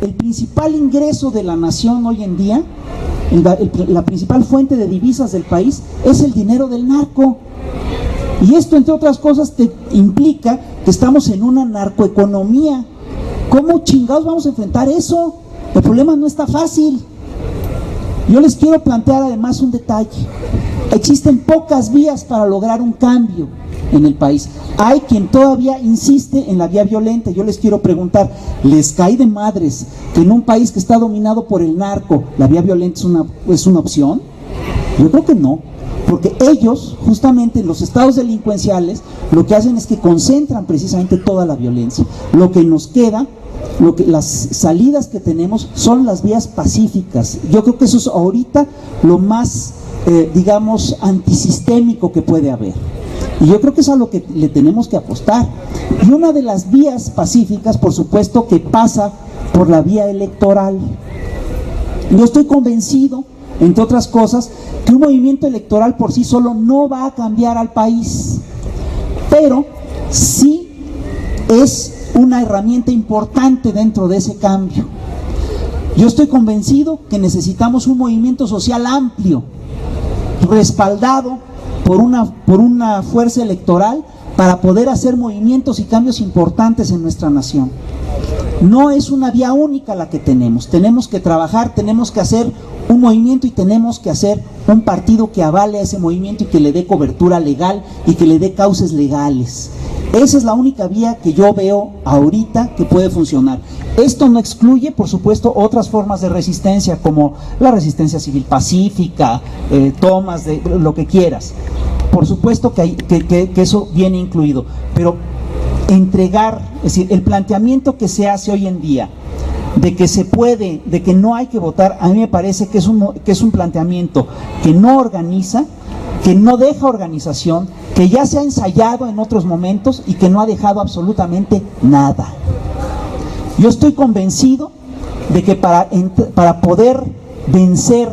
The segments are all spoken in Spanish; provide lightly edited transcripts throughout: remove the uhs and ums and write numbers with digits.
el principal ingreso de la nación hoy en día, la principal fuente de divisas del país, es el dinero del narco. Y esto, entre otras cosas, te implica que estamos en una narcoeconomía. ¿Cómo chingados vamos a enfrentar eso? El problema no está fácil. Yo les quiero plantear además un detalle. Existen pocas vías para lograr un cambio en el país. Hay quien todavía insiste en la vía violenta. Yo les quiero preguntar, ¿les cae de madres que en un país que está dominado por el narco, la vía violenta es una opción? Yo creo que no, porque ellos, justamente los estados delincuenciales, lo que hacen es que concentran precisamente toda la violencia. Lo que nos queda, las salidas que tenemos son las vías pacíficas. Yo creo que eso es ahorita lo más, digamos, antisistémico que puede haber. Y yo creo que es a lo que le tenemos que apostar. Y una de las vías pacíficas, por supuesto, que pasa por la vía electoral. Yo estoy convencido, entre otras cosas, que un movimiento electoral por sí solo no va a cambiar al país, pero sí es una herramienta importante dentro de ese cambio. Yo estoy convencido que necesitamos un movimiento social amplio, respaldado por una fuerza electoral para poder hacer movimientos y cambios importantes en nuestra nación. No es una vía única la que tenemos que trabajar, tenemos que hacer un movimiento y tenemos que hacer un partido que avale a ese movimiento y que le dé cobertura legal y que le dé cauces legales. Esa es la única vía que yo veo ahorita que puede funcionar. Esto no excluye, por supuesto, otras formas de resistencia, como la resistencia civil pacífica, tomas de lo que quieras. Por supuesto que eso viene incluido, pero entregar, es decir, el planteamiento que se hace hoy en día, de que se puede, de que no hay que votar, a mí me parece que es un planteamiento que no organiza, que no deja organización, que ya se ha ensayado en otros momentos y que no ha dejado absolutamente nada. Yo estoy convencido de que para poder vencer,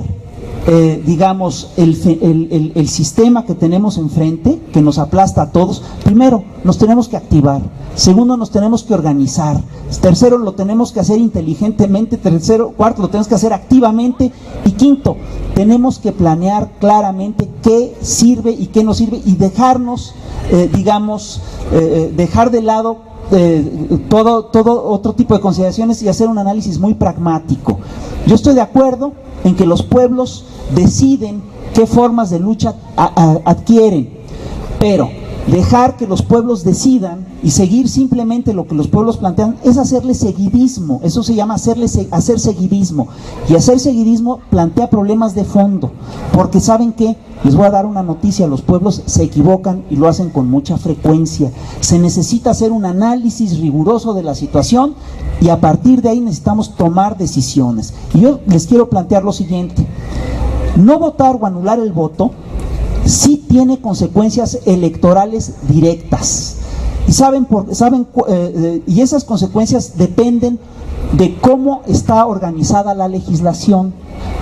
digamos, el sistema que tenemos enfrente, que nos aplasta a todos, primero, nos tenemos que activar. Segundo, nos tenemos que organizar. Tercero, lo tenemos que hacer inteligentemente. Cuarto, lo tenemos que hacer activamente. Y quinto, tenemos que planear claramente qué sirve y qué no sirve y dejarnos, dejar de lado todo otro tipo de consideraciones y hacer un análisis muy pragmático. Yo estoy de acuerdo en que los pueblos deciden qué formas de lucha adquieren, pero dejar que los pueblos decidan y seguir simplemente lo que los pueblos plantean es hacerle seguidismo. Eso se llama hacer seguidismo, y hacer seguidismo plantea problemas de fondo, porque ¿saben qué? Les voy a dar una noticia: los pueblos se equivocan y lo hacen con mucha frecuencia. Se necesita hacer un análisis riguroso de la situación y a partir de ahí necesitamos tomar decisiones. Y yo les quiero plantear lo siguiente: no votar o anular el voto sí tiene consecuencias electorales directas. Y esas consecuencias dependen de cómo está organizada la legislación.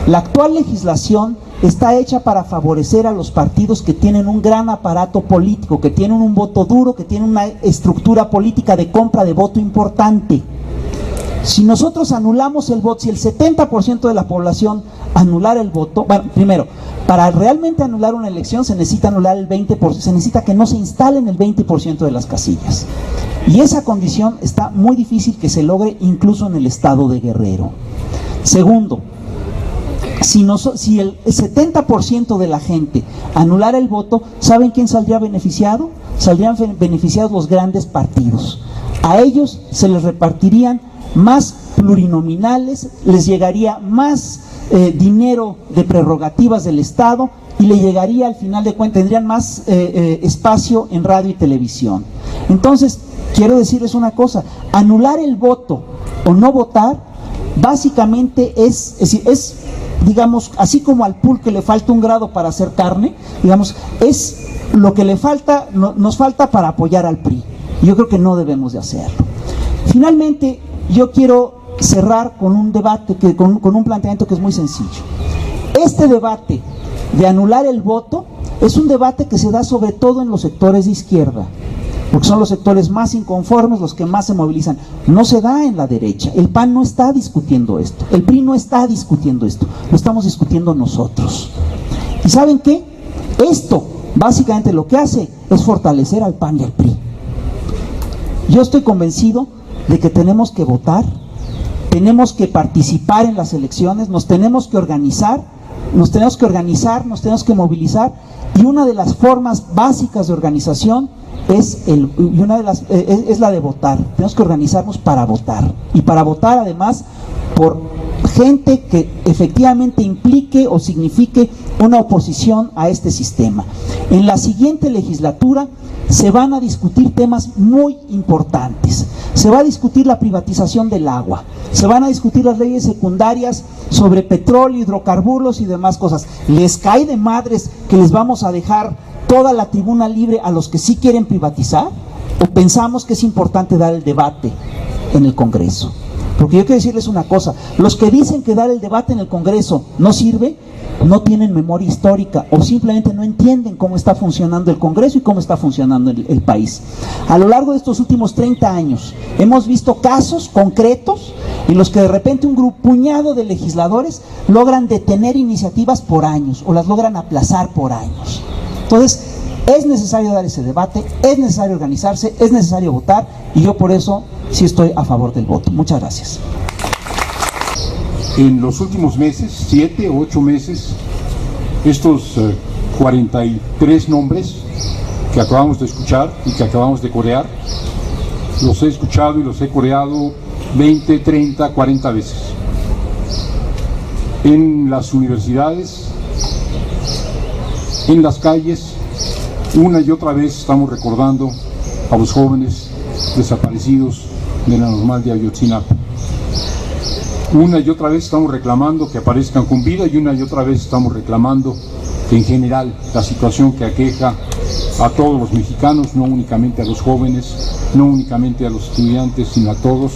La actual legislación está hecha para favorecer a los partidos que tienen un gran aparato político, que tienen un voto duro, que tienen una estructura política de compra de voto importante. Si nosotros anulamos el voto, si el 70% de la población anular el voto, bueno, primero, para realmente anular una elección se necesita anular el 20%, se necesita que no se instalen el 20% de las casillas. Y esa condición está muy difícil que se logre incluso en el estado de Guerrero. Segundo, si el 70% de la gente anulara el voto, ¿saben quién saldría beneficiado? Saldrían beneficiados los grandes partidos. A ellos se les repartirían más plurinominales, les llegaría más dinero de prerrogativas del Estado y le llegaría, al final de cuentas, tendrían más espacio en radio y televisión. Entonces, quiero decirles una cosa: anular el voto o no votar, básicamente es digamos, así como al pulque le falta un grado para hacer carne, digamos, es lo que le falta, nos falta para apoyar al PRI. Yo creo que no debemos de hacerlo. Finalmente, yo quiero cerrar con un debate, con un planteamiento que es muy sencillo. Este debate de anular el voto es un debate que se da sobre todo en los sectores de izquierda. porque son los sectores más inconformes, los que más se movilizan. No se da en la derecha. El PAN no está discutiendo esto, el PRI no está discutiendo esto, lo estamos discutiendo nosotros. ¿Y saben qué? Esto básicamente lo que hace es fortalecer al PAN y al PRI. Yo estoy convencido de que tenemos que votar, tenemos que participar en las elecciones, nos tenemos que organizar, nos tenemos que movilizar, y una de las formas básicas de organización es la de votar. Tenemos que organizarnos para votar, y para votar además por gente que efectivamente implique o signifique una oposición a este sistema. En la siguiente legislatura se van a discutir temas muy importantes. Se va a discutir la privatización del agua, se van a discutir las leyes secundarias sobre petróleo, hidrocarburos y demás cosas. ¿Les cae de madres que les vamos a dejar toda la tribuna libre a los que sí quieren privatizar? ¿O pensamos que es importante dar el debate en el Congreso? Porque yo quiero decirles una cosa: los que dicen que dar el debate en el Congreso no sirve, no tienen memoria histórica, o simplemente no entienden cómo está funcionando el Congreso y cómo está funcionando el país. A lo largo de estos últimos 30 años hemos visto casos concretos en los que de repente un puñado de legisladores logran detener iniciativas por años, o las logran aplazar por años. Entonces, es necesario dar ese debate, es necesario organizarse, es necesario votar, y yo por eso sí estoy a favor del voto. Muchas gracias. En los últimos meses, 7 o 8 meses, estos 43 nombres que acabamos de escuchar y que acabamos de corear, los he escuchado y los he coreado 20, 30, 40 veces. En las universidades, en las calles, una y otra vez estamos recordando a los jóvenes desaparecidos de la Normal de Ayotzinapa. Una y otra vez estamos reclamando que aparezcan con vida, y una y otra vez estamos reclamando que en general la situación que aqueja a todos los mexicanos, no únicamente a los jóvenes, no únicamente a los estudiantes, sino a todos,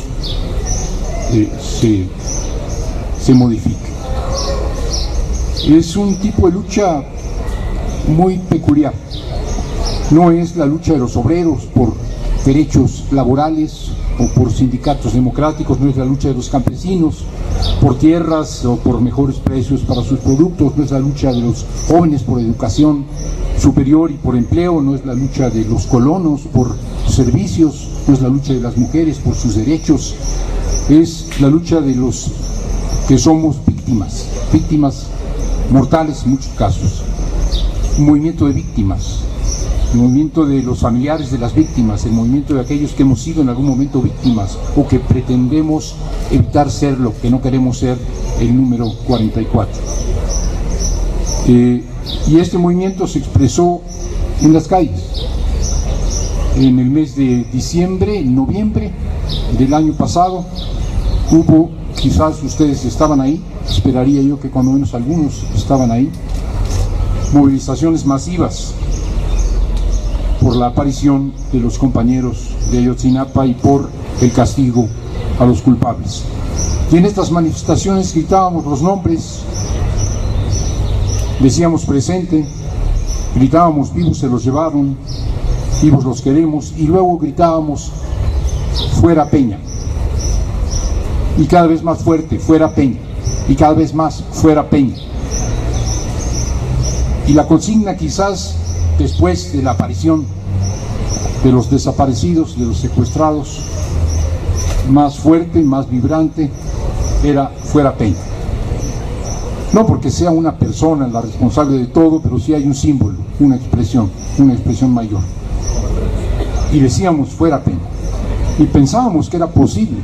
se modifique. Es un tipo de lucha muy peculiar. No es la lucha de los obreros por derechos laborales o por sindicatos democráticos, no es la lucha de los campesinos por tierras o por mejores precios para sus productos, no es la lucha de los jóvenes por educación superior y por empleo, no es la lucha de los colonos por servicios, no es la lucha de las mujeres por sus derechos, es la lucha de los que somos víctimas mortales en muchos casos, un movimiento de víctimas. El movimiento de los familiares de las víctimas, el movimiento de aquellos que hemos sido en algún momento víctimas o que pretendemos evitar ser lo que no queremos ser, el número 44. Y este movimiento se expresó en las calles. En el mes de diciembre, noviembre del año pasado, hubo, quizás ustedes estaban ahí, esperaría yo que cuando menos algunos estaban ahí, movilizaciones masivas por la aparición de los compañeros de Ayotzinapa y por el castigo a los culpables. Y en estas manifestaciones gritábamos los nombres, decíamos presente, gritábamos vivos se los llevaron, vivos los queremos, y luego gritábamos fuera Peña. Y cada vez más fuerte, fuera Peña. Y cada vez más, fuera Peña. Y la consigna, quizás después de la aparición de los desaparecidos, de los secuestrados, más fuerte, más vibrante, era fuera Peña. No porque sea una persona la responsable de todo, pero sí hay un símbolo, una expresión mayor. Y decíamos fuera Peña. Y pensábamos que era posible.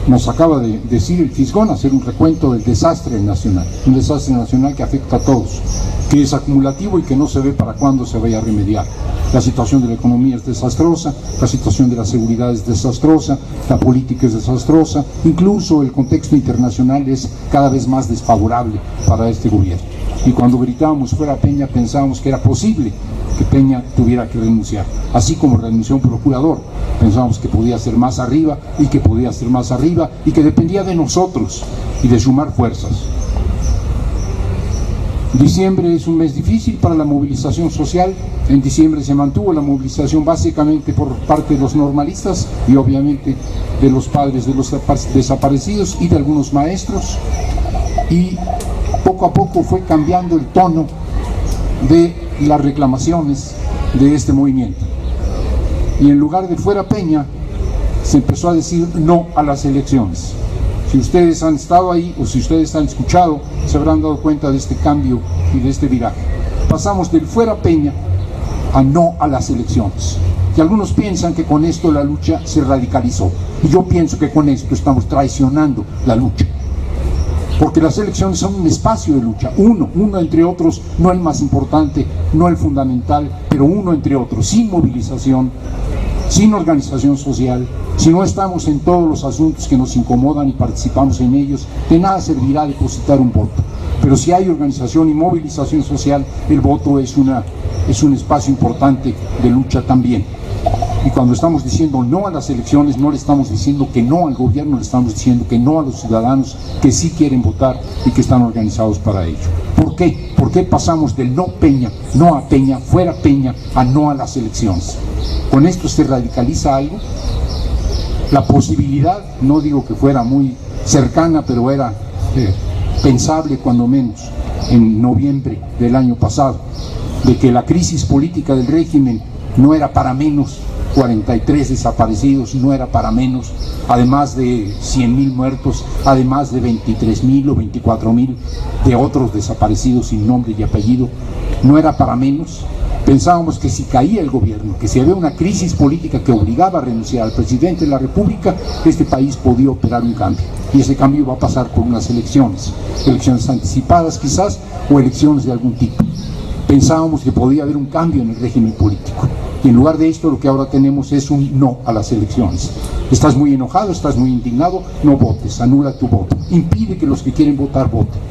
Nos acaba de decir el Fisgón, hacer un recuento del desastre nacional, un desastre nacional que afecta a todos, que es acumulativo y que no se ve para cuándo se vaya a remediar. La situación de la economía es desastrosa, la situación de la seguridad es desastrosa, la política es desastrosa, incluso el contexto internacional es cada vez más desfavorable para este gobierno. Y cuando gritábamos fuera Peña, pensábamos que era posible que Peña tuviera que renunciar, así como renunció un procurador. Pensábamos que podía ser más arriba y que podía ser más arriba y que dependía de nosotros y de sumar fuerzas. Diciembre es un mes difícil para la movilización social. En diciembre se mantuvo la movilización básicamente por parte de los normalistas y obviamente de los padres de los desaparecidos y de algunos maestros, y poco a poco fue cambiando el tono de las reclamaciones de este movimiento, y en lugar de fuera Peña se empezó a decir no a las elecciones. Si ustedes han estado ahí o si ustedes han escuchado, se habrán dado cuenta de este cambio y de este viraje. Pasamos del fuera Peña a no a las elecciones. Y algunos piensan que con esto la lucha se radicalizó. Y yo pienso que con esto estamos traicionando la lucha. Porque las elecciones son un espacio de lucha, uno entre otros, no el más importante, no el fundamental, pero uno entre otros, sin movilización, sin organización social. Si no estamos en todos los asuntos que nos incomodan y participamos en ellos, de nada servirá depositar un voto. Pero si hay organización y movilización social, el voto es un espacio importante de lucha también. Y cuando estamos diciendo no a las elecciones, no le estamos diciendo que no al gobierno, le estamos diciendo que no a los ciudadanos que sí quieren votar y que están organizados para ello. ¿Por qué? ¿Por qué pasamos del no Peña, no a Peña, fuera Peña, a no a las elecciones? ¿Con esto se radicaliza algo? La posibilidad, no digo que fuera muy cercana, pero era pensable cuando menos en noviembre del año pasado, de que la crisis política del régimen no era para menos, 43 desaparecidos, no era para menos, además de 100.000 muertos, además de 23.000 o 24.000 de otros desaparecidos sin nombre y apellido, no era para menos. Pensábamos que si caía el gobierno, que si había una crisis política que obligaba a renunciar al presidente de la República, este país podía operar un cambio. Y ese cambio va a pasar por unas elecciones anticipadas quizás, o elecciones de algún tipo. Pensábamos que podía haber un cambio en el régimen político. Y en lugar de esto, lo que ahora tenemos es un no a las elecciones. Estás muy enojado, estás muy indignado, no votes, anula tu voto. Impide que los que quieren votar voten.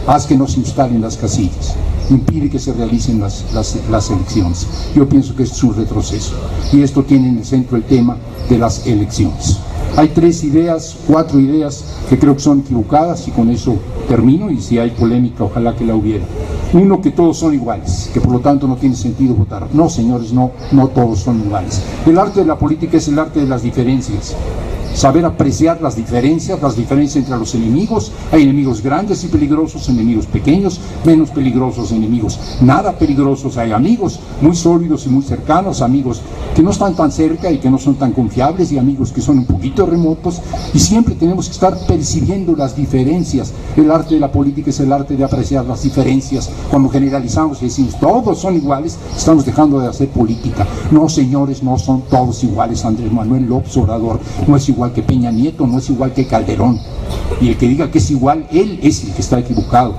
Haz que no se instalen las casillas. Impide que se realicen las elecciones. Yo pienso que es un retroceso. Y esto tiene en el centro el tema de las elecciones. Hay 4 ideas que creo que son equivocadas, y con eso termino, y si hay polémica, ojalá que la hubiera. Uno, que todos son iguales, que por lo tanto no tiene sentido votar. No, señores, no todos son iguales. El arte de la política es el arte de las diferencias. Saber apreciar las diferencias entre los enemigos. Hay enemigos grandes y peligrosos, enemigos pequeños, menos peligrosos, enemigos nada peligrosos. Hay amigos muy sólidos y muy cercanos, amigos que no están tan cerca y que no son tan confiables, y amigos que son un poquito remotos, y siempre tenemos que estar percibiendo las diferencias. El arte de la política es el arte de apreciar las diferencias. Cuando generalizamos y decimos todos son iguales, estamos dejando de hacer política. No, señores, no son todos iguales. Andrés Manuel López Obrador no es igual que Peña Nieto, no es igual que Calderón, y el que diga que es igual, él es el que está equivocado.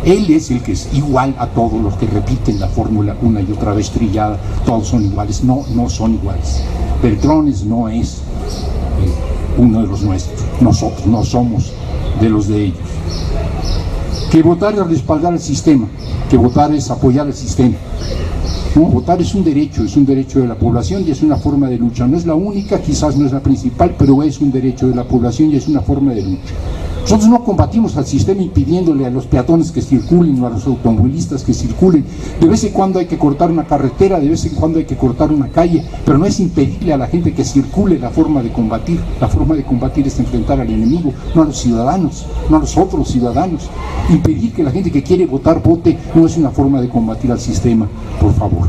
Él es el que es igual a todos los que repiten la fórmula una y otra vez trillada. Todos son iguales. No son iguales. Beltrones no es uno de los nuestros. Nosotros no somos de los de ellos. Que votar es respaldar el sistema, que votar es apoyar el sistema. No, votar es un derecho de la población, y es una forma de lucha. No es la única, quizás no es la principal, pero es un derecho de la población y es una forma de lucha. Nosotros no combatimos al sistema impidiéndole a los peatones que circulen o a los automovilistas que circulen. De vez en cuando hay que cortar una carretera, de vez en cuando hay que cortar una calle, pero no es impedirle a la gente que circule la forma de combatir. La forma de combatir es enfrentar al enemigo, no a los ciudadanos, no a los otros ciudadanos. Impedir que la gente que quiere votar vote no es una forma de combatir al sistema, por favor.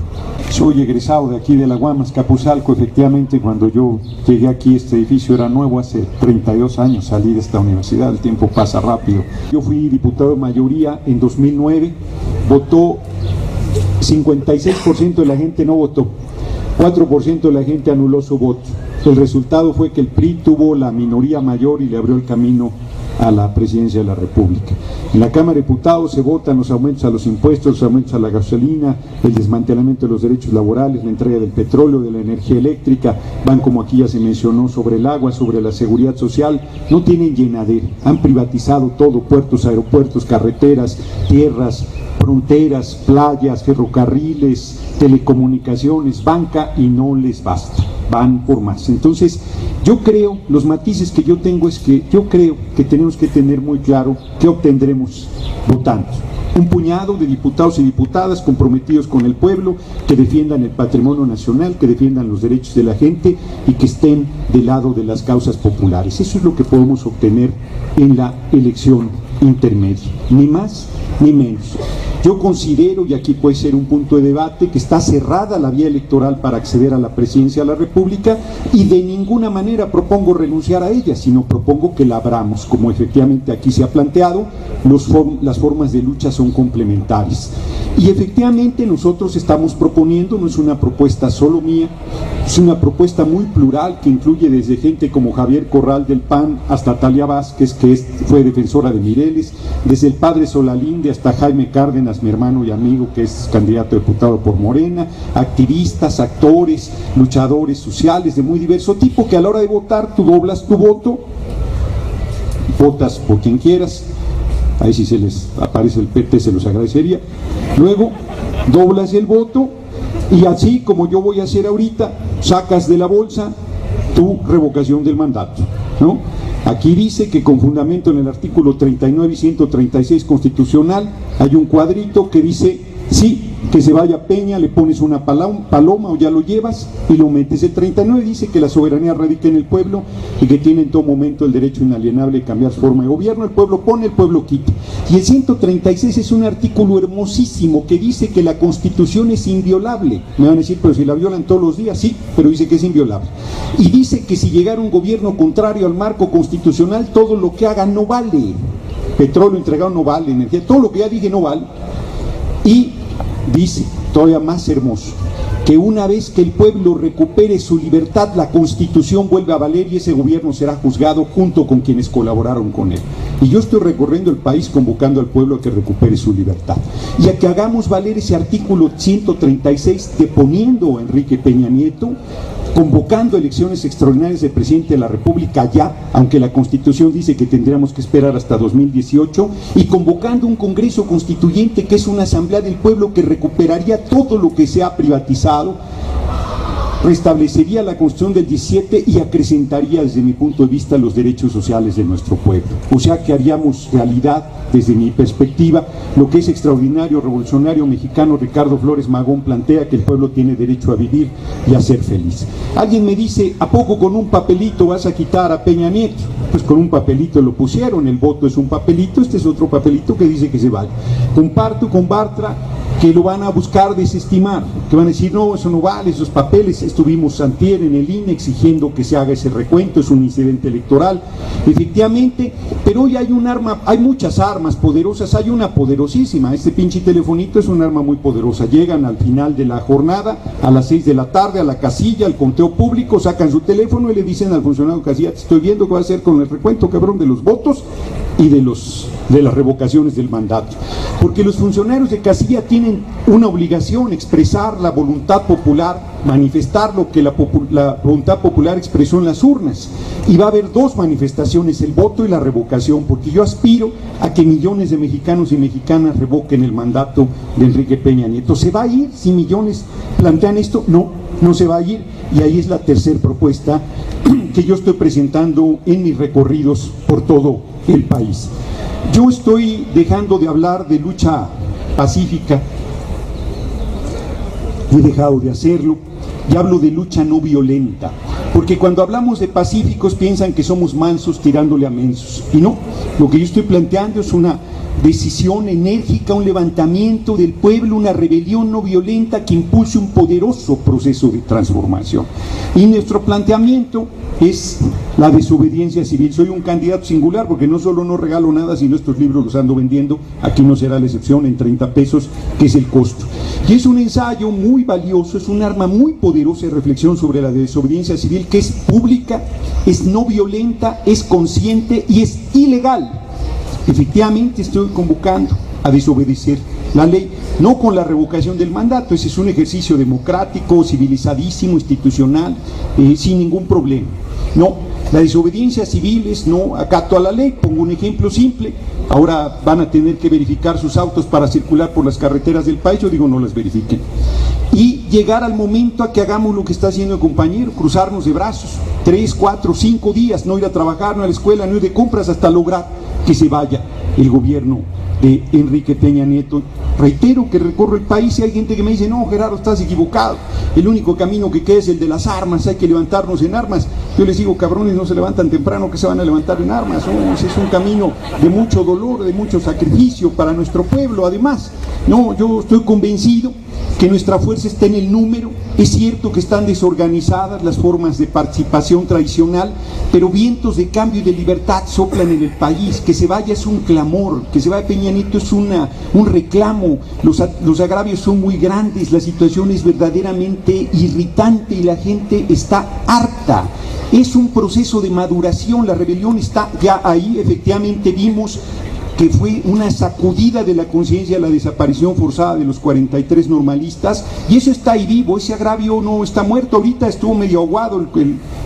Soy egresado de aquí de la UAM Azcapotzalco. Efectivamente, cuando yo llegué aquí, este edificio era nuevo. Hace 32 años salí de esta universidad, el tiempo pasa rápido. Yo fui diputado de mayoría en 2009, votó 56% de la gente, no votó, 4% de la gente anuló su voto. El resultado fue que el PRI tuvo la minoría mayor y le abrió el camino a la presidencia de la República. En la Cámara de Diputados se votan los aumentos a los impuestos, los aumentos a la gasolina, el desmantelamiento de los derechos laborales, la entrega del petróleo, de la energía eléctrica, van, como aquí ya se mencionó, sobre el agua, sobre la seguridad social. No tienen llenadera, han privatizado todo, puertos, aeropuertos, carreteras, tierras, fronteras, playas, ferrocarriles, telecomunicaciones, banca, y no les basta, van por más. Entonces, yo creo, los matices que yo tengo es que yo creo que tenemos que tener muy claro qué obtendremos votando. Un puñado de diputados y diputadas comprometidos con el pueblo, que defiendan el patrimonio nacional, que defiendan los derechos de la gente y que estén del lado de las causas populares. Eso es lo que podemos obtener en la elección intermedia, ni más ni menos. Yo considero, y aquí puede ser un punto de debate, que está cerrada la vía electoral para acceder a la presidencia de la República, y de ninguna manera propongo renunciar a ella, sino propongo que la abramos, como efectivamente aquí se ha planteado. Las formas de lucha son complementarias. Y efectivamente nosotros estamos proponiendo, no es una propuesta solo mía, es una propuesta muy plural que incluye desde gente como Javier Corral del PAN hasta Talia Vázquez, que fue defensora de Mireles, desde el padre Solalinde hasta Jaime Cárdenas, mi hermano y amigo, que es candidato a diputado por Morena, activistas, actores, luchadores sociales de muy diverso tipo, que a la hora de votar tú doblas tu voto, votas por quien quieras. Ahí si se les aparece el PT se los agradecería. Luego doblas el voto y así como yo voy a hacer ahorita, sacas de la bolsa tu revocación del mandato, ¿no? Aquí dice que con fundamento en el artículo 39 y 136 constitucional hay un cuadrito que dice sí, que se vaya Peña, le pones una paloma o ya lo llevas y lo metes. El 39 dice que la soberanía radica en el pueblo y que tiene en todo momento el derecho inalienable de cambiar su forma de gobierno. El pueblo pone, el pueblo quita. Y el 136 es un artículo hermosísimo que dice que la Constitución es inviolable. Me van a decir, pero si la violan todos los días, sí, pero dice que es inviolable. Y dice que si llegara un gobierno contrario al marco constitucional, todo lo que haga no vale. Petróleo entregado no vale, energía, todo lo que ya dije no vale. Y dice, todavía más hermoso, que una vez que el pueblo recupere su libertad, la Constitución vuelve a valer y ese gobierno será juzgado junto con quienes colaboraron con él. Y yo estoy recorriendo el país convocando al pueblo a que recupere su libertad y a que hagamos valer ese artículo 136, deponiendo a Enrique Peña Nieto, convocando elecciones extraordinarias de presidente de la República ya, aunque la Constitución dice que tendríamos que esperar hasta 2018, y convocando un Congreso Constituyente que es una asamblea del pueblo que recuperaría todo lo que se ha privatizado, restablecería la Constitución del 17 y acrecentaría desde mi punto de vista los derechos sociales de nuestro pueblo. O sea que haríamos realidad, desde mi perspectiva, lo que es extraordinario, revolucionario mexicano Ricardo Flores Magón plantea, que el pueblo tiene derecho a vivir y a ser feliz. Alguien me dice, ¿a poco con un papelito vas a quitar a Peña Nieto? Pues con un papelito lo pusieron, el voto es un papelito, este es otro papelito que dice que se vale. Comparto con Bartra que lo van a buscar desestimar, que van a decir, no, eso no vale, esos papeles. Estuvimos antier en el INE exigiendo que se haga ese recuento, es un incidente electoral, efectivamente, pero hoy hay un arma, hay muchas armas poderosas, hay una poderosísima, este pinche telefonito es un arma muy poderosa. Llegan al final de la jornada, a las 6 de la tarde, a la casilla, al conteo público, sacan su teléfono y le dicen al funcionario de casilla, te estoy viendo qué va a hacer con el recuento, cabrón, de los votos y de las revocaciones del mandato, porque los funcionarios de casilla tienen una obligación, expresar la voluntad popular, manifestar lo que la voluntad popular expresó en las urnas, y va a haber dos manifestaciones, el voto y la revocación, porque yo aspiro a que millones de mexicanos y mexicanas revoquen el mandato de Enrique Peña Nieto. ¿Se va a ir si millones plantean esto? No, no se va a ir, y ahí es la tercera propuesta que yo estoy presentando en mis recorridos por todo el país. Yo estoy dejando de hablar de lucha pacífica, he dejado de hacerlo, y hablo de lucha no violenta, porque cuando hablamos de pacíficos piensan que somos mansos tirándole a mensos, y no, lo que yo estoy planteando es una decisión enérgica, un levantamiento del pueblo, una rebelión no violenta que impulse un poderoso proceso de transformación. Y nuestro planteamiento es la desobediencia civil. Soy un candidato singular porque no solo no regalo nada, sino estos libros los ando vendiendo, aquí no será la excepción, en 30 pesos, que es el costo. Y es un ensayo muy valioso, es un arma muy poderosa de reflexión sobre la desobediencia civil, que es pública, es no violenta, es consciente y es ilegal. Efectivamente estoy convocando a desobedecer la ley, no con la revocación del mandato, ese es un ejercicio democrático, civilizadísimo, institucional, sin ningún problema. No, La desobediencia civil es no acato a la ley. Pongo un ejemplo simple. Ahora van a tener que verificar sus autos para circular por las carreteras del país. Yo digo, no las verifiquen. Y llegar al momento a que hagamos lo que está haciendo el compañero, cruzarnos de brazos, 3, 4, 5 días, no ir a trabajar, no a la escuela, no ir de compras, hasta lograr que se vaya el gobierno de Enrique Peña Nieto. Reitero que recorro el país y hay gente que me dice, no, Gerardo, estás equivocado, el único camino que queda es el de las armas, hay que levantarnos en armas. Yo les digo, cabrones, no se levantan temprano, que se van a levantar en armas. No, ese es un camino de mucho dolor, de mucho sacrificio para nuestro pueblo. Además, no, yo estoy convencido que nuestra fuerza está en el número. Es cierto que están desorganizadas las formas de participación tradicional, pero vientos de cambio y de libertad soplan en el país. Que se vaya es un clamor, que se vaya Peña Nieto es un reclamo. Los agravios son muy grandes, la situación es verdaderamente irritante y la gente está harta. Es un proceso de maduración, la rebelión está ya ahí. Efectivamente vimos que fue una sacudida de la conciencia la desaparición forzada de los 43 normalistas, y eso está ahí vivo. Ese agravio no está muerto, ahorita estuvo medio aguado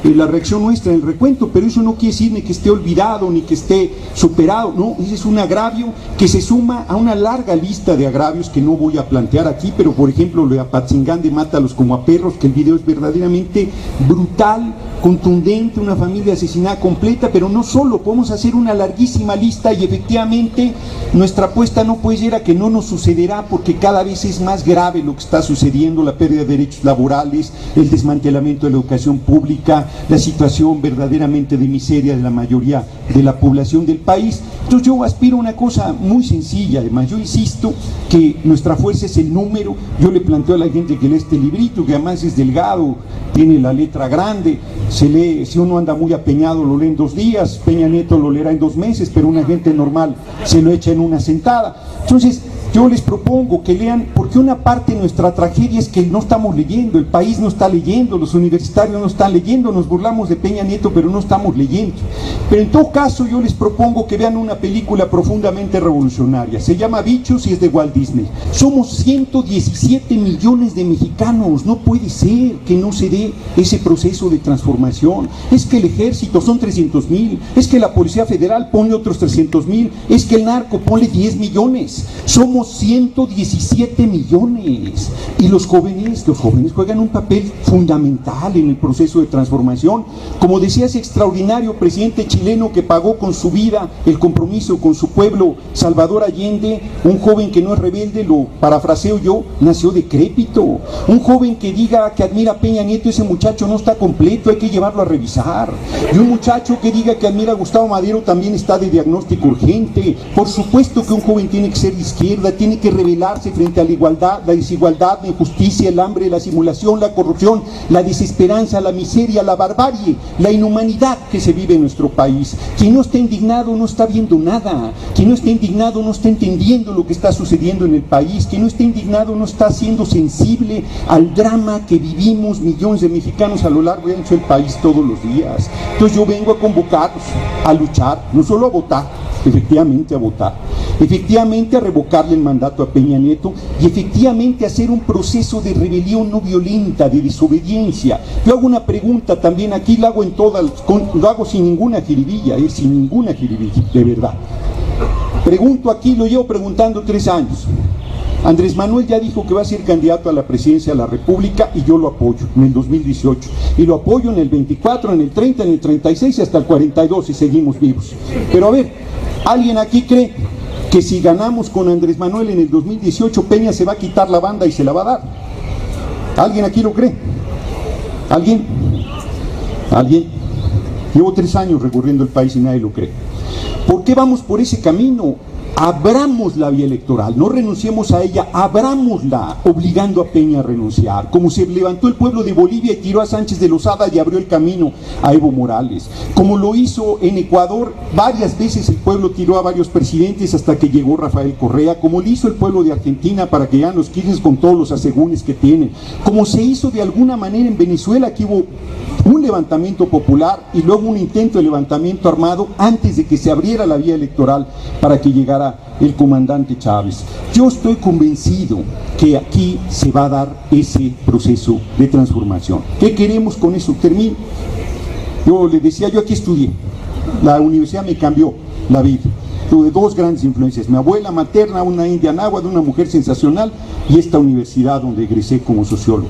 la reacción nuestra en el recuento, pero eso no quiere decir ni que esté olvidado ni que esté superado, no, ese es un agravio que se suma a una larga lista de agravios que no voy a plantear aquí, pero por ejemplo lo de Apatzingán de Mátalos como a perros, que el video es verdaderamente brutal, contundente, una familia asesinada completa, pero no solo, podemos hacer una larguísima lista y efectivamente nuestra apuesta no puede ser a que no nos sucederá, porque cada vez es más grave lo que está sucediendo, la pérdida de derechos laborales, el desmantelamiento de la educación pública, la situación verdaderamente de miseria de la mayoría de la población del país. Entonces yo aspiro a una cosa muy sencilla. Además yo insisto que nuestra fuerza es el número. Yo le planteo a la gente que lee este librito, que además es delgado, tiene la letra grande, se lee, si uno anda muy apeñado lo lee en 2 días, Peña Nieto lo leerá en 2 meses, pero una gente normal se lo echa en una sentada. Entonces yo les propongo que lean, porque una parte de nuestra tragedia es que no estamos leyendo, el país no está leyendo, los universitarios no están leyendo, nos burlamos de Peña Nieto pero no estamos leyendo. Pero en todo caso yo les propongo que vean una película profundamente revolucionaria, se llama Bichos y es de Walt Disney. Somos 117 millones de mexicanos, no puede ser que no se dé ese proceso de transformación. Es que el ejército son 300,000, es que la Policía Federal pone otros 300,000, es que el narco pone 10 millones, somos 117 millones y los jóvenes juegan un papel fundamental en el proceso de transformación. Como decía ese extraordinario presidente chileno que pagó con su vida el compromiso con su pueblo, Salvador Allende, un joven que no es rebelde, lo parafraseo yo, nació decrépito. Un joven que diga que admira a Peña Nieto, ese muchacho no está completo, hay que llevarlo a revisar. Y un muchacho que diga que admira a Gustavo Madero también está de diagnóstico urgente. Por supuesto que un joven tiene que ser de izquierda, tiene que rebelarse frente a la igualdad, la desigualdad, la injusticia, el hambre, la simulación, la corrupción, la desesperanza, la miseria, la barbarie, la inhumanidad que se vive en nuestro país. Quien no está indignado no está viendo nada, quien no está indignado no está entendiendo lo que está sucediendo en el país, quien no está indignado no está siendo sensible al drama que vivimos millones de mexicanos a lo largo y ancho del país todos los días. Entonces yo vengo a convocarlos a luchar, no solo a votar, efectivamente a votar, efectivamente a revocarle el mandato a Peña Nieto y efectivamente a hacer un proceso de rebelión no violenta, de desobediencia. Yo hago una pregunta también aquí, la hago lo hago sin ninguna jiribilla, sin ninguna jiribilla, de verdad. Pregunto aquí, lo llevo preguntando 3 años. Andrés Manuel ya dijo que va a ser candidato a la presidencia de la República y yo lo apoyo en el 2018 y lo apoyo en el 24, en el 30, en el 36 y hasta el 42 si seguimos vivos. Pero a ver, ¿alguien aquí cree que si ganamos con Andrés Manuel en el 2018 Peña se va a quitar la banda y se la va a dar? ¿Alguien aquí lo cree? ¿Alguien? ¿Alguien? Llevo 3 años recorriendo el país y nadie lo cree. ¿Por qué vamos por ese camino? Abramos la vía electoral, no renunciemos a ella, abrámosla, obligando a Peña a renunciar, como se levantó el pueblo de Bolivia y tiró a Sánchez de Lozada y abrió el camino a Evo Morales, como lo hizo en Ecuador, varias veces el pueblo tiró a varios presidentes hasta que llegó Rafael Correa, como lo hizo el pueblo de Argentina para que llegan los Kirchner con todos los asegúnes que tienen, como se hizo de alguna manera en Venezuela, que hubo un levantamiento popular y luego un intento de levantamiento armado antes de que se abriera la vía electoral para que llegara el comandante Chávez. Yo estoy convencido que aquí se va a dar ese proceso de transformación. ¿Qué queremos con eso? Termino. Yo le decía, yo aquí estudié, la universidad me cambió la vida. Tuve dos grandes influencias, mi abuela materna, una india náhuatl, una mujer sensacional, y esta universidad donde egresé como sociólogo.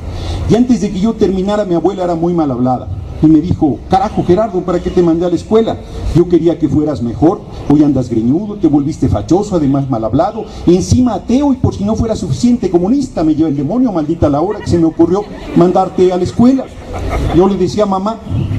Y antes de que yo terminara, mi abuela era muy mal hablada y me dijo: carajo Gerardo, ¿para qué te mandé a la escuela? Yo quería que fueras mejor, hoy andas greñudo, te volviste fachoso, además mal hablado, y encima ateo, y por si no fuera suficiente comunista, me lleva el demonio, maldita la hora que se me ocurrió mandarte a la escuela. Yo le decía: mamá,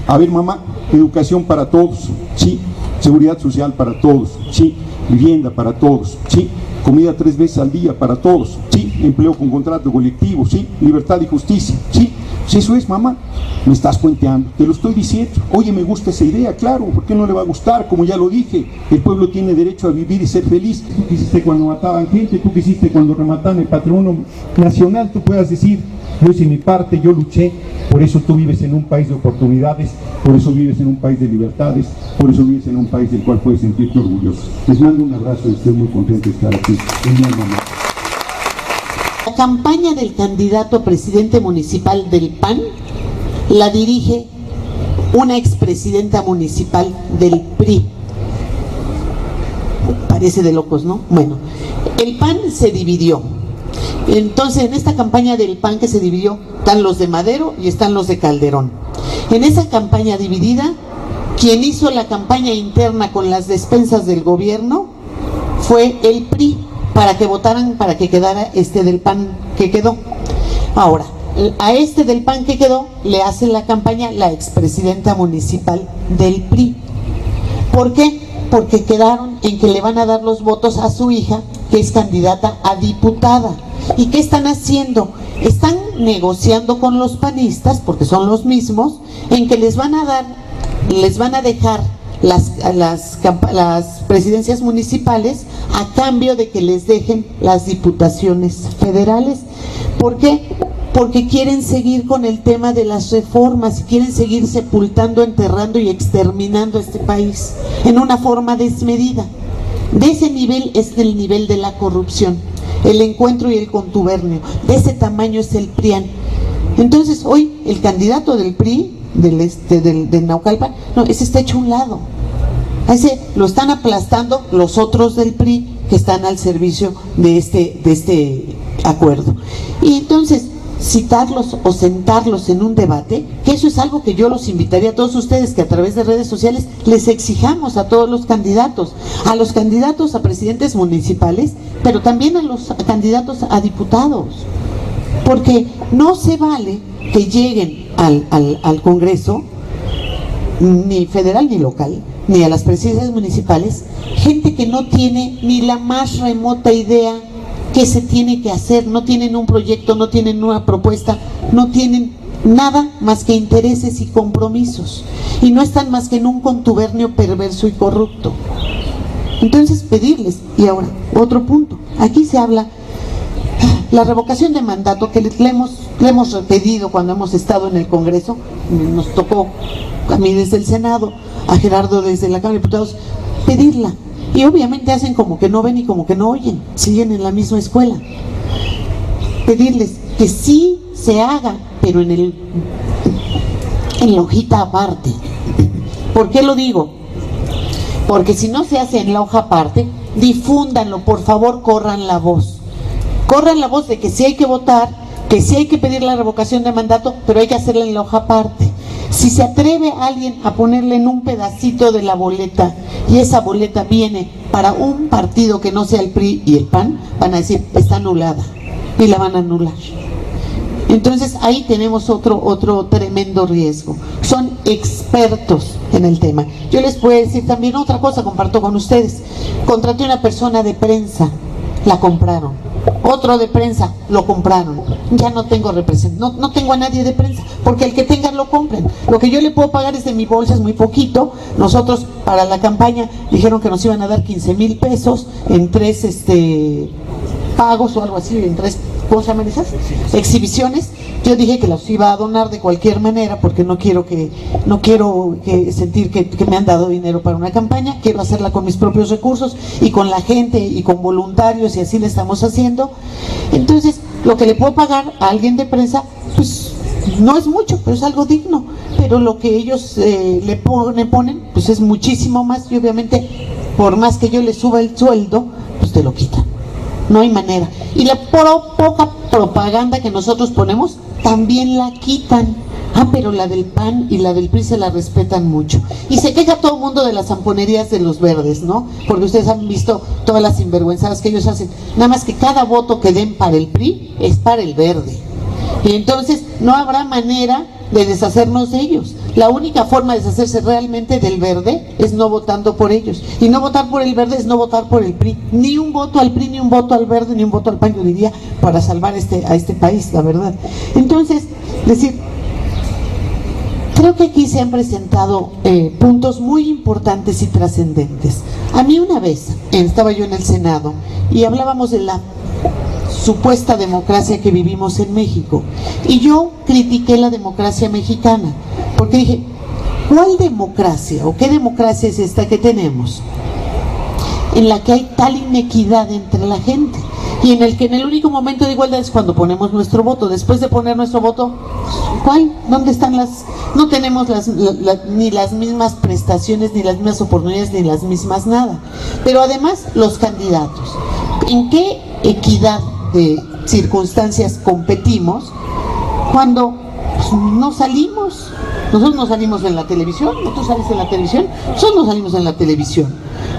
a ver mamá, educación para todos, sí, seguridad social para todos, sí, vivienda para todos, sí, comida 3 veces al día para todos, sí, empleo con contrato colectivo, sí, libertad y justicia, sí. Si eso es, mamá, me estás cuenteando, te lo estoy diciendo. Oye, me gusta esa idea, claro, ¿por qué no le va a gustar? Como ya lo dije, el pueblo tiene derecho a vivir y ser feliz. Tú que hiciste cuando mataban gente, tú que hiciste cuando remataban el patrono nacional, tú puedas decir: yo hice mi parte, yo luché. Por eso tú vives en un país de oportunidades, por eso vives en un país de libertades, por eso vives en un país del cual puedes sentirte orgulloso. Les mando un abrazo y estoy muy contento de estar aquí. La campaña del candidato a presidente municipal del PAN la dirige una expresidenta municipal del PRI. Parece de locos, ¿no? Bueno, el PAN se dividió. Entonces, en esta campaña del PAN que se dividió, están los de Madero y están los de Calderón. En esa campaña dividida, quien hizo la campaña interna con las despensas del gobierno fue el PRI, para que votaran, para que quedara este del PAN que quedó. Ahora, a este del PAN que quedó le hace la campaña la expresidenta municipal del PRI. ¿Por qué? Porque quedaron en que le van a dar los votos a su hija, que es candidata a diputada. ¿Y qué están haciendo? Están negociando con los panistas, porque son los mismos, en que les van a dejar las presidencias municipales a cambio de que les dejen las diputaciones federales. ¿Por qué? Porque quieren seguir con el tema de las reformas y quieren seguir sepultando, enterrando y exterminando a este país en una forma desmedida. De ese nivel es el nivel de la corrupción, el encuentro y el contubernio. De ese tamaño es el PRIAN. Entonces hoy el candidato del PRI de Naucalpan, no, ese está hecho a un lado. A ese lo están aplastando los otros del PRI que están al servicio de este acuerdo. Y entonces citarlos o sentarlos en un debate, que eso es algo que yo los invitaría a todos ustedes, que a través de redes sociales les exijamos a todos los candidatos a presidentes municipales, pero también a los candidatos a diputados, porque no se vale que lleguen al Congreso, ni federal ni local, ni a las presidencias municipales, gente que no tiene ni la más remota idea qué se tiene que hacer, no tienen un proyecto, no tienen una propuesta, no tienen nada más que intereses y compromisos, y no están más que en un contubernio perverso y corrupto. Entonces pedirles, y ahora otro punto, aquí se habla la revocación de mandato, que le hemos pedido cuando hemos estado en el Congreso. Nos tocó a mí desde el Senado, a Gerardo desde la Cámara de Diputados, pedirla. Y obviamente hacen como que no ven y como que no oyen, siguen en la misma escuela. Pedirles que sí se haga, pero en la hojita aparte. ¿Por qué lo digo? Porque si no se hace en la hoja aparte, difúndanlo, por favor, corran la voz. Corran la voz de que sí hay que votar, que sí hay que pedir la revocación de mandato, pero hay que hacerla en la hoja aparte. Si se atreve alguien a ponerle en un pedacito de la boleta, y esa boleta viene para un partido que no sea el PRI y el PAN, van a decir, está anulada, y la van a anular. Entonces ahí tenemos otro tremendo riesgo. Son expertos en el tema. Yo les puedo decir también otra cosa, comparto con ustedes. Contraté una persona de prensa, la compraron. Otro de prensa, lo compraron. Ya no tengo representante, no tengo a nadie de prensa, porque el que tengan lo compren. Lo que yo le puedo pagar es de mi bolsa, es muy poquito. Nosotros para la campaña dijeron que nos iban a dar 15,000 pesos en 3 pagos o algo así, en 3, ¿cómo se llaman esas? Exhibiciones. Yo dije que los iba a donar de cualquier manera, porque no quiero sentir que me han dado dinero para una campaña. Quiero hacerla con mis propios recursos y con la gente y con voluntarios, y así le estamos haciendo. Entonces, lo que le puedo pagar a alguien de prensa, pues no es mucho, pero es algo digno. pero lo que ellos le ponen, pues es muchísimo más, y obviamente, por más que yo le suba el sueldo, pues te lo quitan. No hay manera. Y la poca propaganda que nosotros ponemos, también la quitan. Pero la del PAN y la del PRI se la respetan mucho. Y se queja todo el mundo de las zamponerías de los verdes, ¿no? Porque ustedes han visto todas las sinvergüenzadas que ellos hacen. Nada más que cada voto que den para el PRI es para el verde. Y entonces no habrá manera de deshacernos de ellos. La única forma de deshacerse realmente del verde es no votando por ellos. Y no votar por el verde es no votar por el PRI. Ni un voto al PRI, ni un voto al verde, ni un voto al PAN, yo diría, para salvar a este país, la verdad. Entonces, decir, creo que aquí se han presentado puntos muy importantes y trascendentes. A mí una vez, estaba yo en el Senado y hablábamos de la supuesta democracia que vivimos en México, y yo critiqué la democracia mexicana, porque dije, ¿cuál democracia o qué democracia es esta que tenemos en la que hay tal inequidad entre la gente? Y en el que en el único momento de igualdad es cuando ponemos nuestro voto. Después de poner nuestro voto, ¿cuál? ¿Dónde están las? No tenemos ni las mismas prestaciones, ni las mismas oportunidades, ni las mismas nada. Pero además, los candidatos. ¿En qué equidad de circunstancias competimos cuando no salimos? Nosotros no salimos en la televisión, ¿tú sales en la televisión? Nosotros no salimos en la televisión,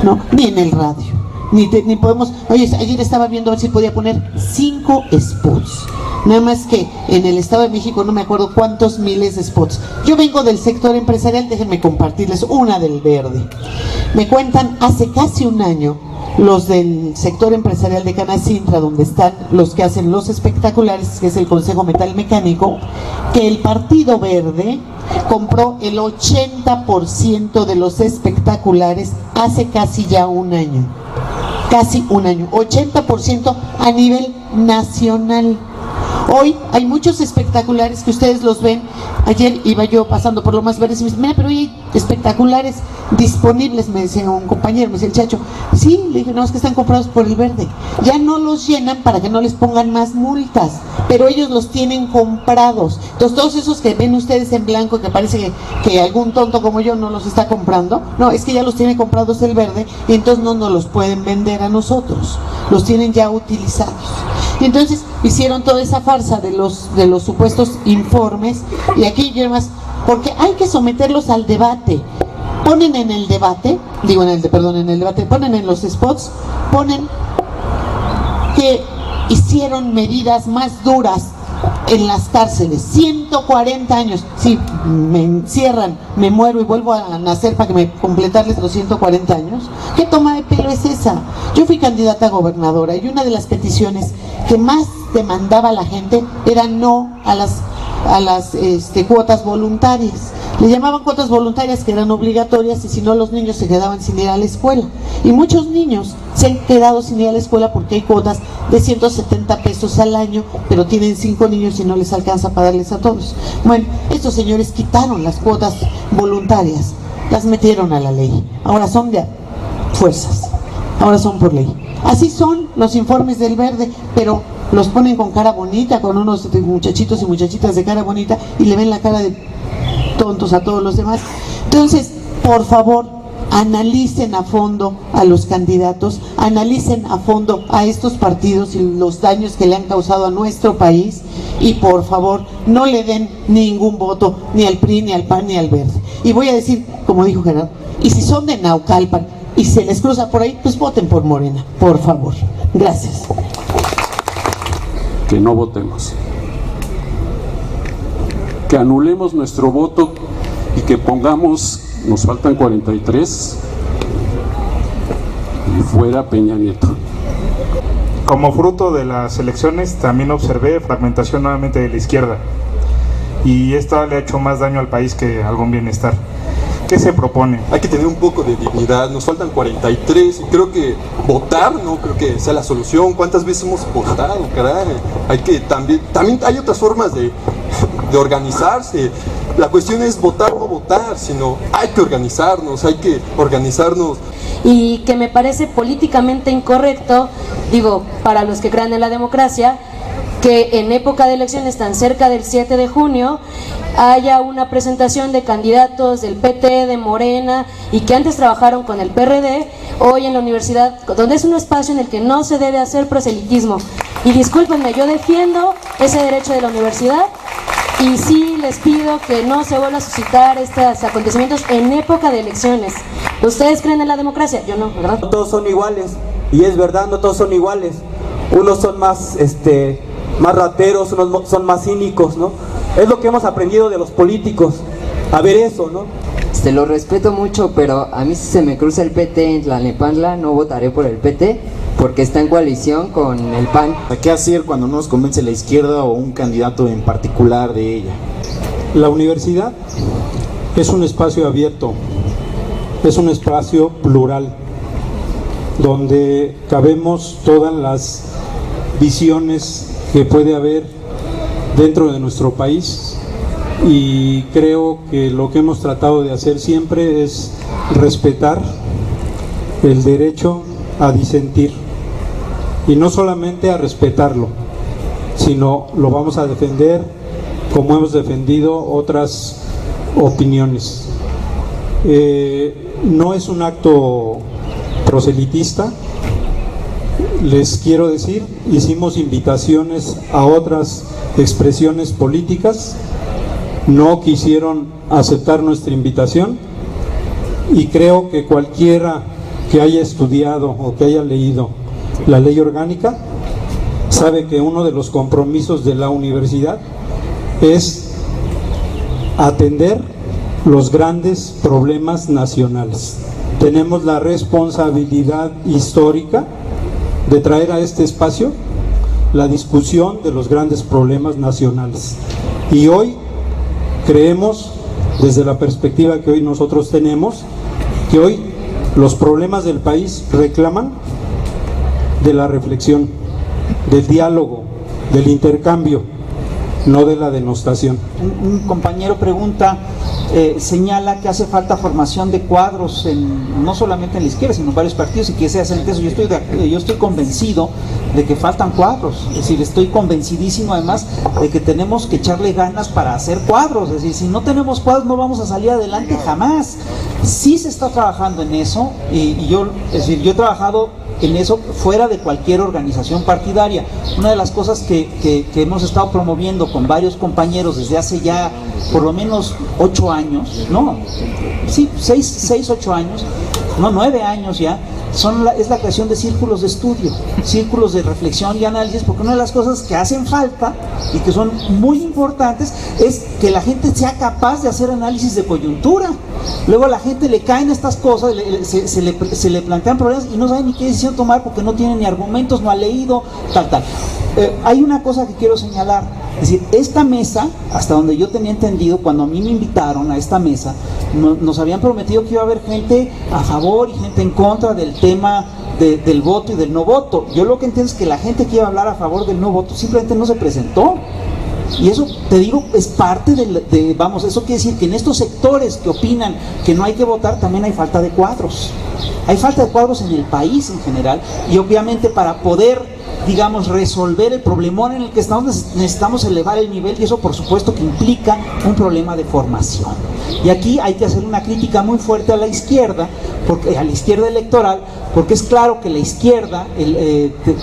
¿no? Ni en el radio. Ni podemos, oye, ayer estaba viendo a ver si podía poner 5 spots, nada más que en el Estado de México no me acuerdo cuántos miles de spots. Yo vengo del sector empresarial, déjenme compartirles una del verde. Me cuentan hace casi un año los del sector empresarial de Canacintra, donde están los que hacen los espectaculares, que es el Consejo Metal Mecánico, que el Partido Verde compró el 80% de los espectaculares hace casi ya un año. Casi un año, 80% a nivel nacional. Hoy hay muchos espectaculares que ustedes los ven. Ayer iba yo pasando por Lomas Verdes y me dice, mira, pero hay espectaculares disponibles, me decía un compañero, me decía el Chacho. Sí, le dije, no, es que están comprados por el verde. Ya no los llenan para que no les pongan más multas, pero ellos los tienen comprados. Entonces todos esos que ven ustedes en blanco, que parece que algún tonto como yo no los está comprando, no, es que ya los tiene comprados el verde y entonces no nos los pueden vender a nosotros, los tienen ya utilizados. Y entonces hicieron toda esa farsa de los supuestos informes, y aquí yo más, porque hay que someterlos al debate. Ponen en el debate, ponen en los spots, ponen que hicieron medidas más duras en las cárceles, 140 años, si me encierran, me muero y vuelvo a nacer para que me completarles los 140 años. ¿Qué toma de pelo es esa? Yo fui candidata a gobernadora y una de las peticiones que más demandaba la gente era no a las cuotas voluntarias. Le llamaban cuotas voluntarias, que eran obligatorias, y si no los niños se quedaban sin ir a la escuela. Y muchos niños se han quedado sin ir a la escuela porque hay cuotas de 170 pesos al año, pero tienen 5 niños y no les alcanza para darles a todos. Bueno, estos señores quitaron las cuotas voluntarias, las metieron a la ley. Ahora son de fuerzas, ahora son por ley. Así son los informes del verde, pero los ponen con cara bonita, con unos muchachitos y muchachitas de cara bonita, y le ven la cara de tontos a todos los demás. Entonces, por favor, analicen a fondo a los candidatos, analicen a fondo a estos partidos y los daños que le han causado a nuestro país, y por favor, no le den ningún voto ni al PRI, ni al PAN, ni al Verde. Y voy a decir, como dijo Gerardo, y si son de Naucalpan y se les cruza por ahí, pues voten por Morena, por favor. Gracias. Que no votemos, que anulemos nuestro voto y que pongamos, nos faltan 43, y fuera Peña Nieto. Como fruto de las elecciones también observé fragmentación nuevamente de la izquierda, y esto le ha hecho más daño al país que algún bienestar. ¿Qué se propone? Hay que tener un poco de dignidad, nos faltan 43 y creo que votar no creo que sea la solución. ¿Cuántas veces hemos votado, caray? Hay que también hay otras formas de organizarse. La cuestión es votar o no votar, sino hay que organizarnos. Y que me parece políticamente incorrecto, digo, para los que crean en la democracia, que en época de elecciones tan cerca del 7 de junio haya una presentación de candidatos del PT, de Morena y que antes trabajaron con el PRD, hoy en la universidad, donde es un espacio en el que no se debe hacer proselitismo. Y discúlpenme, yo defiendo ese derecho de la universidad y sí les pido que no se vuelva a suscitar estos acontecimientos en época de elecciones. ¿Ustedes creen en la democracia? Yo no, ¿verdad? No todos son iguales, y es verdad, no todos son iguales. Unos son más rateros, unos son más cínicos, ¿no? Es lo que hemos aprendido de los políticos, a ver eso, ¿no? Lo respeto mucho, pero a mí si se me cruza el PT en Tlalnepantla, no votaré por el PT, porque está en coalición con el PAN. ¿Qué hacer cuando no nos convence la izquierda o un candidato en particular de ella? La universidad es un espacio abierto, es un espacio plural, donde cabemos todas las visiones que puede haber dentro de nuestro país, y creo que lo que hemos tratado de hacer siempre es respetar el derecho a disentir, y no solamente a respetarlo, sino lo vamos a defender como hemos defendido otras opiniones. No es un acto proselitista. Les quiero decir, hicimos invitaciones a otras expresiones políticas, no quisieron aceptar nuestra invitación, y creo que cualquiera que haya estudiado o que haya leído la ley orgánica sabe que uno de los compromisos de la universidad es atender los grandes problemas nacionales. Tenemos la responsabilidad histórica de traer a este espacio la discusión de los grandes problemas nacionales, y hoy creemos, desde la perspectiva que hoy nosotros tenemos, que hoy los problemas del país reclaman de la reflexión, del diálogo, del intercambio, no de la denostación. Un compañero pregunta, señala que hace falta formación de cuadros, no solamente en la izquierda, sino en varios partidos, y que se hace eso. Yo estoy convencido de que faltan cuadros, es decir, estoy convencidísimo además de que tenemos que echarle ganas para hacer cuadros, es decir, si no tenemos cuadros no vamos a salir adelante jamás. Sí se está trabajando en eso, y yo he trabajado en eso fuera de cualquier organización partidaria. Una de las cosas que hemos estado promoviendo con varios compañeros desde hace ya por lo menos 8 años, no, sí, 6, 8 años, no, 9 años ya, es la creación de círculos de estudio, círculos de reflexión y análisis, porque una de las cosas que hacen falta y que son muy importantes es que la gente sea capaz de hacer análisis de coyuntura. Luego a la gente le caen estas cosas, se le plantean problemas y no sabe ni qué decisión tomar porque no tiene ni argumentos, no ha leído, tal. Hay una cosa que quiero señalar, es decir, esta mesa, hasta donde yo tenía entendido, cuando a mí me invitaron a esta mesa, nos habían prometido que iba a haber gente a favor y gente en contra del tema del voto y del no voto. Yo lo que entiendo es que la gente que iba a hablar a favor del no voto simplemente no se presentó. Y eso, te digo, es parte eso quiere decir que en estos sectores que opinan que no hay que votar, también hay falta de cuadros. Hay falta de cuadros en el país en general, y obviamente para poder, digamos, resolver el problemón en el que estamos, necesitamos elevar el nivel, y eso por supuesto que implica un problema de formación. Y aquí hay que hacer una crítica muy fuerte a la izquierda electoral, porque es claro que la izquierda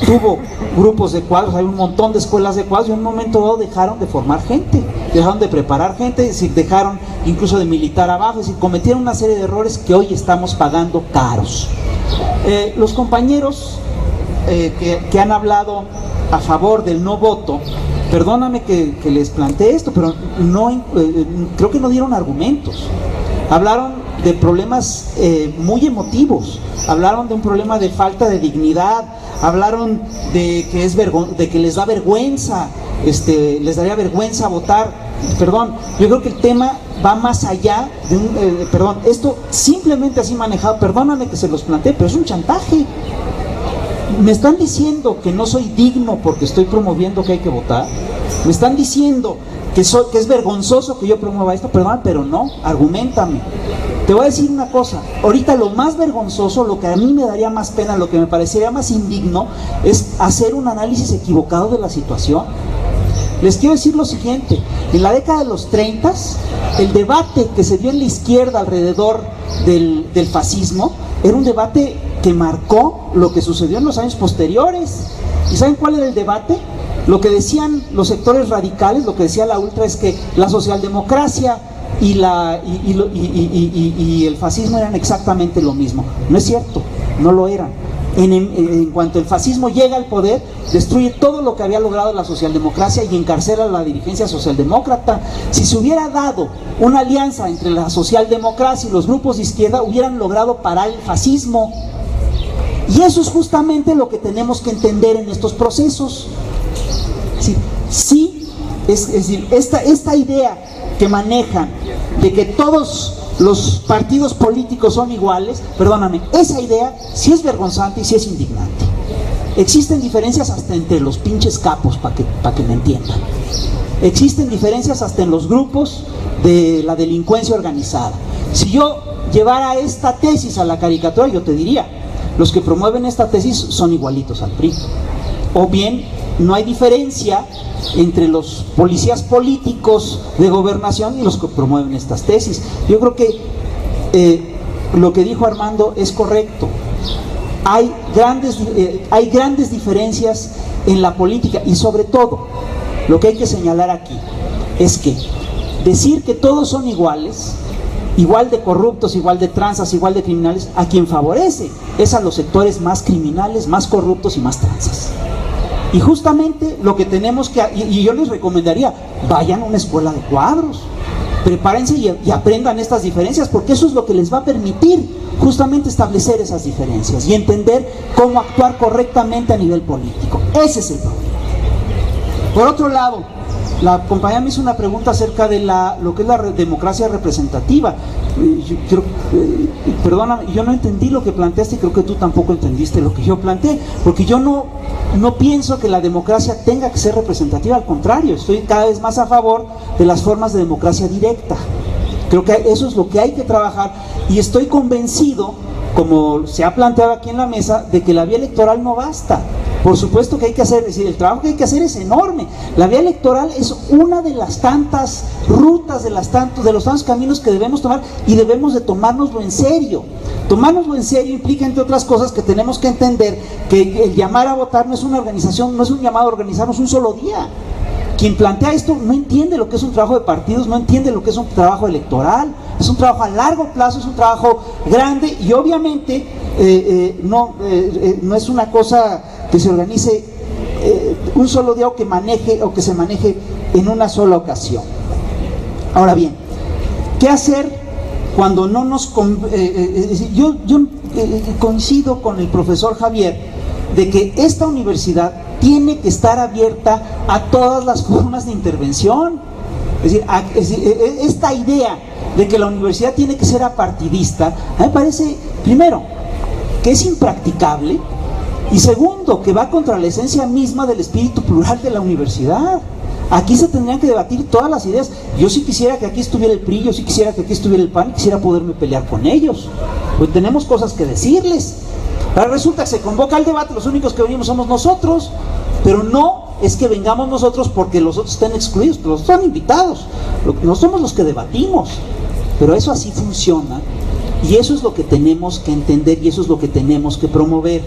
tuvo grupos de cuadros, hay un montón de escuelas de cuadros, y en un momento dado dejaron de formar gente, dejaron de preparar gente, es decir, dejaron incluso de militar abajo, es decir, cometieron una serie de errores que hoy estamos pagando caros. Los compañeros que han hablado a favor del no voto, perdóname que les plantee esto, pero creo que no dieron argumentos. Hablaron de problemas muy emotivos, hablaron de un problema de falta de dignidad, hablaron de que les da vergüenza, les daría vergüenza votar. Perdón, yo creo que el tema va más allá de esto simplemente así manejado, perdóname que se los plantee, pero es un chantaje. Me están diciendo que no soy digno porque estoy promoviendo que hay que votar. Me están diciendo que es vergonzoso que yo promueva esto, perdón, pero no, argumentame. Te voy a decir una cosa, ahorita lo más vergonzoso, lo que a mí me daría más pena, lo que me parecería más indigno, es hacer un análisis equivocado de la situación. les quiero decir lo siguiente: en la década de los 30, el debate que se dio en la izquierda alrededor del fascismo era un debate que marcó lo que sucedió en los años posteriores. ¿Y saben cuál era el debate? Lo que decían los sectores radicales, lo que decía la ultra, es que la socialdemocracia y el fascismo eran exactamente lo mismo. No es cierto, no lo eran. En cuanto el fascismo llega al poder, destruye todo lo que había logrado la socialdemocracia y encarcela a la dirigencia socialdemócrata. Si se hubiera dado una alianza entre la socialdemocracia y los grupos de izquierda, hubieran logrado parar el fascismo. Y eso es justamente lo que tenemos que entender en estos procesos. Es decir, esta idea que manejan de que todos los partidos políticos son iguales, perdóname, esa idea sí es vergonzante y sí es indignante. Existen diferencias hasta entre los pinches capos, para que me entiendan. Existen diferencias hasta en los grupos de la delincuencia organizada. Si yo llevara esta tesis a la caricatura, yo te diría, los que promueven esta tesis son igualitos al PRI. O bien, no hay diferencia entre los policías políticos de gobernación y los que promueven estas tesis. Yo creo que lo que dijo Armando es correcto. Hay grandes diferencias en la política, y sobre todo, lo que hay que señalar aquí es que decir que todos son iguales, igual de corruptos, igual de tranzas, igual de criminales, a quien favorece es a los sectores más criminales, más corruptos y más tranzas. Y justamente lo que tenemos que, y yo les recomendaría, vayan a una escuela de cuadros, prepárense y aprendan estas diferencias, porque eso es lo que les va a permitir justamente establecer esas diferencias y entender cómo actuar correctamente a nivel político. Ese es el problema. Por otro lado, la compañera me hizo una pregunta acerca de lo que es la democracia representativa. Perdóname, yo no entendí lo que planteaste y creo que tú tampoco entendiste lo que yo planteé, porque yo no pienso que la democracia tenga que ser representativa, al contrario, estoy cada vez más a favor de las formas de democracia directa. Creo que eso es lo que hay que trabajar, y estoy convencido, como se ha planteado aquí en la mesa, de que la vía electoral no basta. Por supuesto que hay que hacer, es decir, el trabajo que hay que hacer es enorme. La vía electoral es una de las tantas rutas, de los tantos caminos que debemos tomar, y debemos de tomárnoslo en serio. Tomárnoslo en serio implica, entre otras cosas, que tenemos que entender que el llamar a votar no es una organización, no es un llamado a organizarnos un solo día. Quien plantea esto no entiende lo que es un trabajo de partidos, no entiende lo que es un trabajo electoral. Es un trabajo a largo plazo, es un trabajo grande, y obviamente no es una cosa que se organice un solo día, o que se maneje en una sola ocasión. Ahora bien, ¿qué hacer cuando no nos... yo coincido con el profesor Javier de que esta universidad tiene que estar abierta a todas las formas de intervención. Es decir, esta idea de que la universidad tiene que ser apartidista, a mí me parece, primero, que es impracticable, y segundo, que va contra la esencia misma del espíritu plural de la universidad. Aquí se tendrían que debatir todas las ideas. Yo sí quisiera que aquí estuviera el PRI, yo sí quisiera que aquí estuviera el PAN, quisiera poderme pelear con ellos, pues tenemos cosas que decirles. Ahora resulta que se convoca el debate, los únicos que venimos somos nosotros, pero no es que vengamos nosotros porque los otros estén excluidos, pero los están invitados, no somos los que debatimos, pero eso así funciona, y eso es lo que tenemos que entender, y eso es lo que tenemos que promover,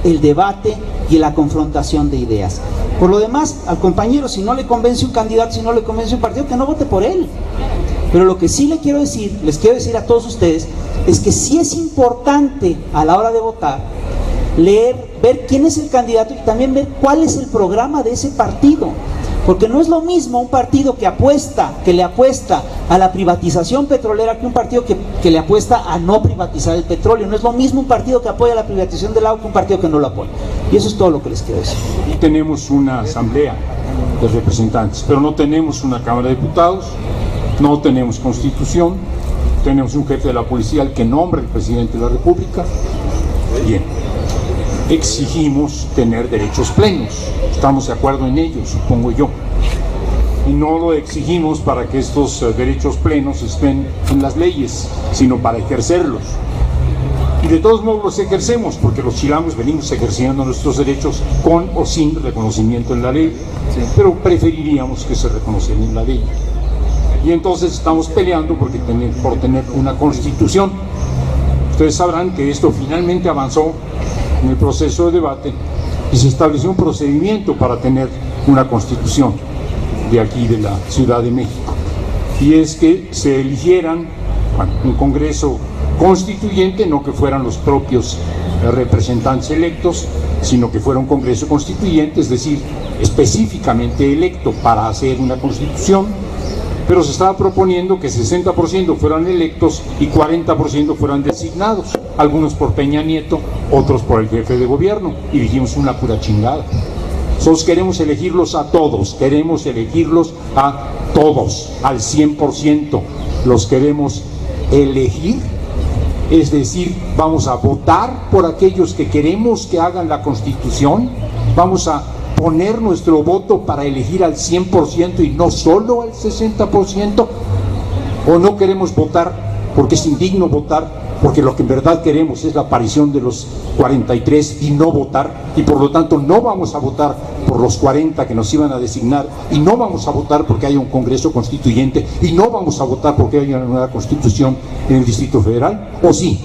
el debate y la confrontación de ideas. Por lo demás, al compañero, si no le convence un candidato, si no le convence un partido, que no vote por él. Pero lo que sí les quiero decir a todos ustedes, es que sí es importante a la hora de votar, leer, ver quién es el candidato, y también ver cuál es el programa de ese partido. Porque no es lo mismo un partido que le apuesta a la privatización petrolera, que un partido que le apuesta a no privatizar el petróleo. No es lo mismo un partido que apoya la privatización del agua que un partido que no lo apoya. Y eso es todo lo que les quiero decir. Tenemos una asamblea de representantes, pero no tenemos una Cámara de Diputados, no tenemos constitución, tenemos un jefe de la policía al que nombra el presidente de la República. Bien, exigimos tener derechos plenos, estamos de acuerdo en ello, supongo yo, y no lo exigimos para que estos derechos plenos estén en las leyes, sino para ejercerlos. Y de todos modos los ejercemos, porque los chilangos venimos ejerciendo nuestros derechos con o sin reconocimiento en la ley, pero preferiríamos que se reconocieran en la ley. Y entonces estamos peleando por tener una constitución. Ustedes sabrán que esto finalmente avanzó en el proceso de debate y se estableció un procedimiento para tener una constitución de aquí, de la Ciudad de México. Y es que se eligieran un Congreso constituyente, no que fueran los propios representantes electos, sino que fuera un Congreso constituyente, es decir, específicamente electo para hacer una constitución, pero se estaba proponiendo que 60% fueran electos y 40% fueran designados, algunos por Peña Nieto, otros por el jefe de gobierno, y dijimos una pura chingada. Nosotros queremos elegirlos a todos, al 100%, los queremos elegir, es decir, vamos a votar por aquellos que queremos que hagan la Constitución, vamos a poner nuestro voto para elegir al 100% y no solo al 60%, o no queremos votar porque es indigno votar, porque lo que en verdad queremos es la aparición de los 43 y no votar, y por lo tanto no vamos a votar por los 40 que nos iban a designar, y no vamos a votar porque haya un Congreso Constituyente, y no vamos a votar porque haya una nueva Constitución en el Distrito Federal, ¿o sí?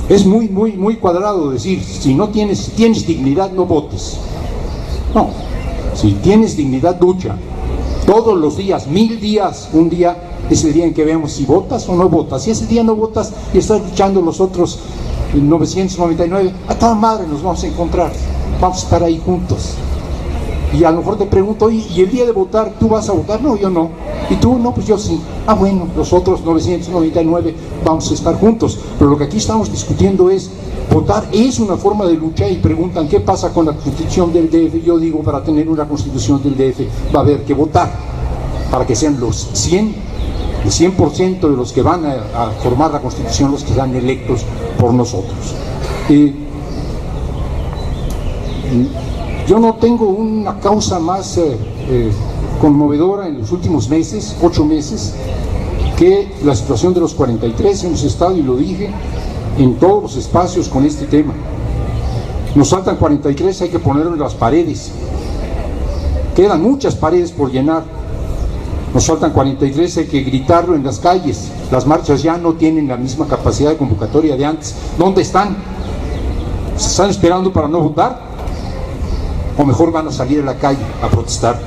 Es muy cuadrado decir, si tienes dignidad, no votes. No, si tienes dignidad, lucha. Todos los días, 1000 días, un día es el día en que veamos si votas o no votas. Si ese día no votas y estás luchando los otros 999, a toda madre nos vamos a encontrar, vamos a estar ahí juntos. Y a lo mejor te pregunto, ¿y el día de votar tú vas a votar? No, yo no. ¿Y tú? No, pues yo sí. Ah, bueno, los otros 999 vamos a estar juntos. Pero lo que aquí estamos discutiendo es, votar es una forma de lucha, y preguntan, ¿qué pasa con la Constitución del DF? Yo digo, para tener una Constitución del DF va a haber que votar, para que sean los 100%, el 100% de los que van a formar la Constitución los que sean electos por nosotros. Yo no tengo una causa más conmovedora en los últimos meses, 8 meses, que la situación de los 43. Hemos estado, y lo dije, en todos los espacios con este tema. Nos faltan 43, hay que ponerlo en las paredes. Quedan muchas paredes por llenar. Nos faltan 43, hay que gritarlo en las calles. Las marchas ya no tienen la misma capacidad de convocatoria de antes. ¿Dónde están? ¿Se están esperando para no votar? ¿O mejor van a salir a la calle a protestar?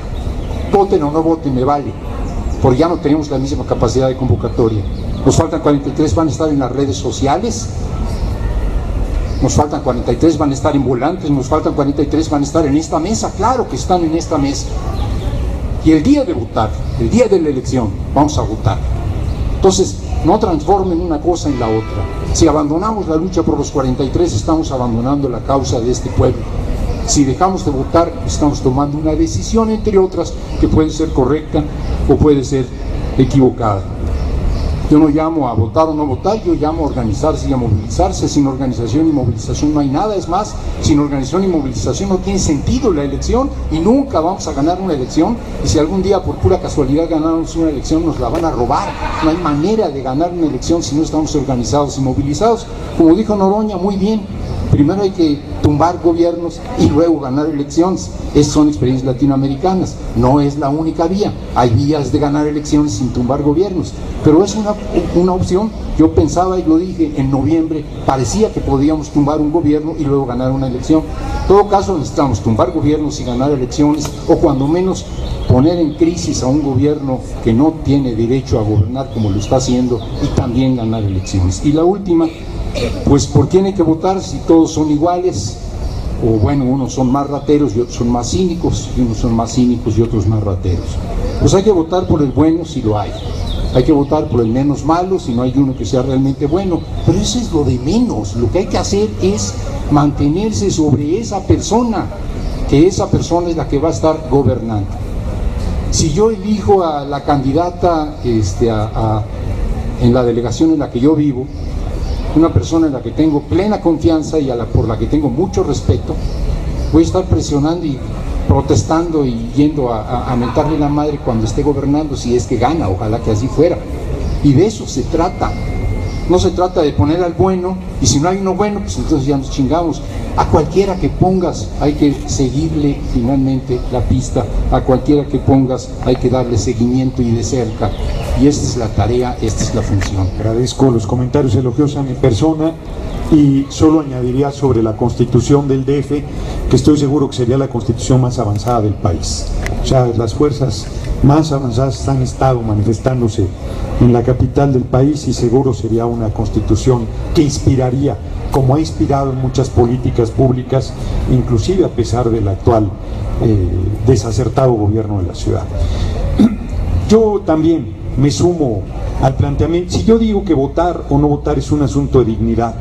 Voten o no voten, me vale, porque ya no tenemos la misma capacidad de convocatoria. Nos faltan 43, van a estar en las redes sociales. Nos faltan 43, van a estar en volantes. Nos faltan 43, van a estar en esta mesa. Claro que están en esta mesa. Y el día de votar, el día de la elección, vamos a votar. Entonces, no transformen una cosa en la otra. Si abandonamos la lucha por los 43, estamos abandonando la causa de este pueblo. Si dejamos de votar, estamos tomando una decisión, entre otras, que puede ser correcta o puede ser equivocada. Yo no llamo a votar o no votar, yo llamo a organizarse y a movilizarse. Sin organización y movilización no hay nada. Es más, sin organización y movilización no tiene sentido la elección, y nunca vamos a ganar una elección. Y si algún día por pura casualidad ganamos una elección, nos la van a robar. No hay manera de ganar una elección si no estamos organizados y movilizados. Como dijo Noroña muy bien, primero hay que tumbar gobiernos y luego ganar elecciones. Esas son experiencias latinoamericanas. No es la única vía. Hay vías de ganar elecciones sin tumbar gobiernos, pero es una opción. Yo pensaba, y lo dije en noviembre, parecía que podíamos tumbar un gobierno y luego ganar una elección. En todo caso, necesitamos tumbar gobiernos y ganar elecciones, o cuando menos poner en crisis a un gobierno que no tiene derecho a gobernar como lo está haciendo, y también ganar elecciones. Y la última, pues ¿por quién hay que votar si todos son iguales? O bueno, unos son más rateros y otros son más cínicos, y unos son más cínicos y otros más rateros. Pues hay que votar por el bueno si lo hay. Hay que votar por el menos malo si no hay uno que sea realmente bueno. Pero eso es lo de menos. Lo que hay que hacer es mantenerse sobre esa persona, que esa persona es la que va a estar gobernando. Si yo elijo a la candidata en la delegación en la que yo vivo, una persona en la que tengo plena confianza y por la que tengo mucho respeto, voy a estar presionando y protestando y yendo a mentarle la madre cuando esté gobernando, si es que gana, ojalá que así fuera. Y de eso se trata. No se trata de poner al bueno, y si no hay uno bueno, pues entonces ya nos chingamos. A cualquiera que pongas hay que seguirle finalmente la pista, a cualquiera que pongas hay que darle seguimiento y de cerca. Y esta es la tarea, esta es la función. Agradezco los comentarios elogiosos a mi persona y solo añadiría sobre la constitución del DF, que estoy seguro que sería la constitución más avanzada del país. O sea, las fuerzas más avanzadas han estado manifestándose en la capital del país y seguro sería una constitución que inspiraría, como ha inspirado en muchas políticas públicas, inclusive a pesar del actual desacertado gobierno de la ciudad. Yo también me sumo al planteamiento. Si yo digo que votar o no votar es un asunto de dignidad,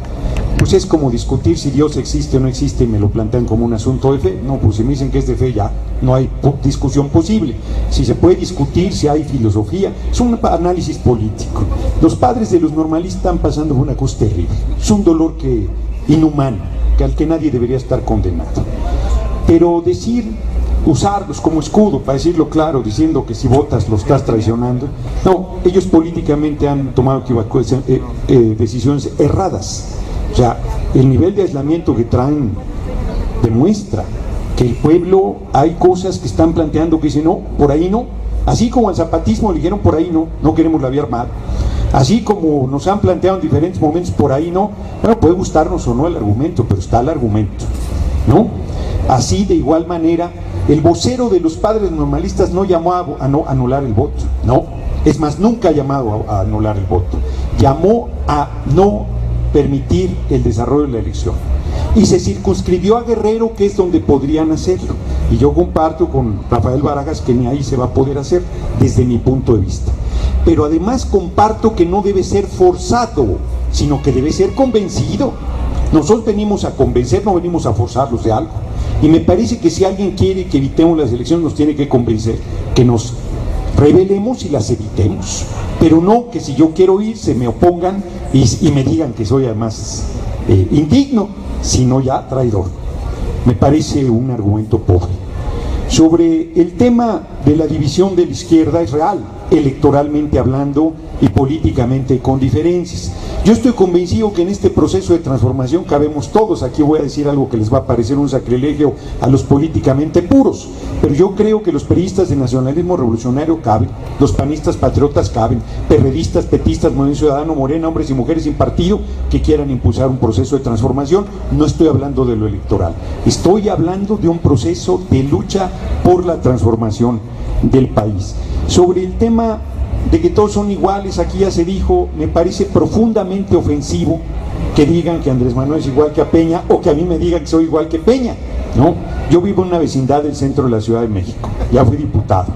pues es como discutir si Dios existe o no existe y me lo plantean como un asunto de fe. No, pues si me dicen que es de fe ya no hay discusión posible. Si se puede discutir, si hay filosofía, es un análisis político. Los padres de los normalistas están pasando por una cosa terrible. Es un dolor inhumano, al que nadie debería estar condenado. Pero usarlos como escudo, para decirlo claro, diciendo que si votas lo estás traicionando. No, ellos políticamente han tomado decisiones erradas. O sea, el nivel de aislamiento que traen demuestra que el pueblo, hay cosas que están planteando que dicen no, por ahí no. Así como al zapatismo le dijeron por ahí no, no queremos la vía armada. Así como nos han planteado en diferentes momentos por ahí no. Bueno, puede gustarnos o no el argumento, pero está el argumento, ¿no? Así de igual manera, el vocero de los padres normalistas no llamó a no anular el voto, no. Es más, nunca ha llamado a anular el voto. Llamó a no permitir el desarrollo de la elección y se circunscribió a Guerrero, que es donde podrían hacerlo, y yo comparto con Rafael Barajas que ni ahí se va a poder hacer desde mi punto de vista, pero además comparto que no debe ser forzado, sino que debe ser convencido. Nosotros venimos a convencer, no venimos a forzarlos de algo, y me parece que si alguien quiere que evitemos las elecciones nos tiene que convencer, que nos rebelemos y las evitemos, pero no que si yo quiero ir se me opongan y me digan que soy además indigno, sino ya traidor. Me parece un argumento pobre. Sobre el tema de la división de la izquierda, es real, electoralmente hablando y políticamente con diferencias. Yo estoy convencido que en este proceso de transformación cabemos todos. Aquí voy a decir algo que les va a parecer un sacrilegio a los políticamente puros, pero yo creo que los periodistas de nacionalismo revolucionario caben, los panistas patriotas caben, perredistas, petistas, Movimiento Ciudadano, Morena, hombres y mujeres sin partido que quieran impulsar un proceso de transformación. No estoy hablando de lo electoral, estoy hablando de un proceso de lucha por la transformación del país. Sobre el tema de que todos son iguales, aquí ya se dijo, me parece profundamente ofensivo que digan que Andrés Manuel es igual que a Peña, o que a mí me digan que soy igual que Peña, ¿no? Yo vivo en una vecindad del centro de la Ciudad de México, ya fui diputado.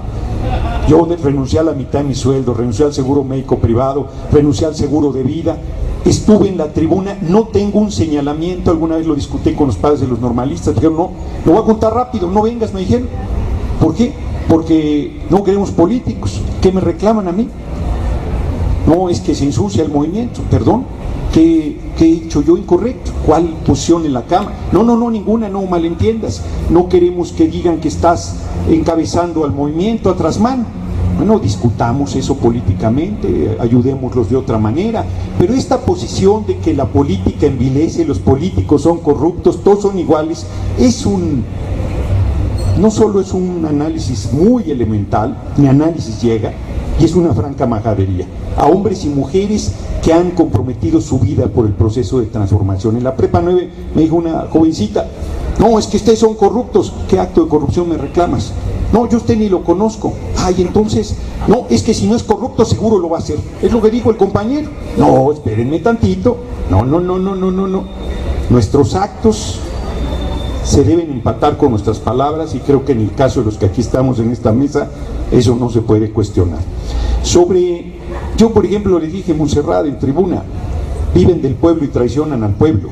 Yo renuncié a la mitad de mi sueldo, renuncié al seguro médico privado, renuncié al seguro de vida, estuve en la tribuna, no tengo un señalamiento, alguna vez lo discutí con los padres de los normalistas, dijeron no, lo voy a contar rápido, no vengas, me dijeron. ¿Por qué? Porque no queremos políticos. ¿Qué me reclaman a mí? No, es que se ensucia el movimiento. Perdón, ¿qué he hecho yo incorrecto? ¿Cuál posición en la Cámara? No, ninguna, no malentiendas. No queremos que digan que estás encabezando al movimiento a trasmano. Bueno, discutamos eso políticamente, ayudémoslos de otra manera, pero esta posición de que la política envilece, los políticos son corruptos, todos son iguales, no solo es un análisis muy elemental, mi análisis llega, y es una franca majadería a hombres y mujeres que han comprometido su vida por el proceso de transformación. En la Prepa 9 me dijo una jovencita, no, es que ustedes son corruptos. ¿Qué acto de corrupción me reclamas? No, yo usted ni lo conozco. Ay, entonces, no, es que si no es corrupto seguro lo va a hacer. Es lo que dijo el compañero. No, espérenme tantito. No. Nuestros actos se deben empatar con nuestras palabras, y creo que en el caso de los que aquí estamos en esta mesa, eso no se puede cuestionar. Yo por ejemplo le dije a Montserrat en tribuna, viven del pueblo y traicionan al pueblo.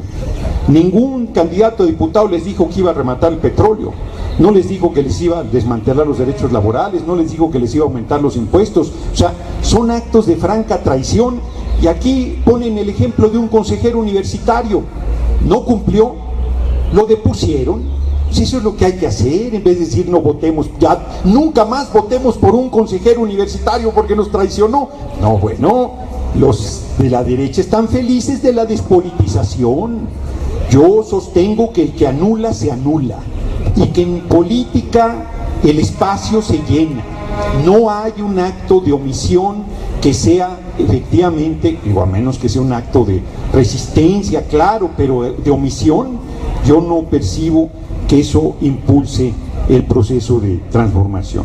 Ningún candidato a diputado les dijo que iba a rematar el petróleo, no les dijo que les iba a desmantelar los derechos laborales, no les dijo que les iba a aumentar los impuestos. O sea, son actos de franca traición, y aquí ponen el ejemplo de un consejero universitario, no cumplió, lo depusieron. Pues eso es lo que hay que hacer, en vez de decir no votemos, ya nunca más votemos por un consejero universitario porque nos traicionó. No, bueno, los de la derecha están felices de la despolitización. Yo sostengo que el que anula se anula y que en política el espacio se llena. No hay un acto de omisión que sea efectivamente, digo, a menos que sea un acto de resistencia, claro, pero de omisión yo no percibo que eso impulse el proceso de transformación.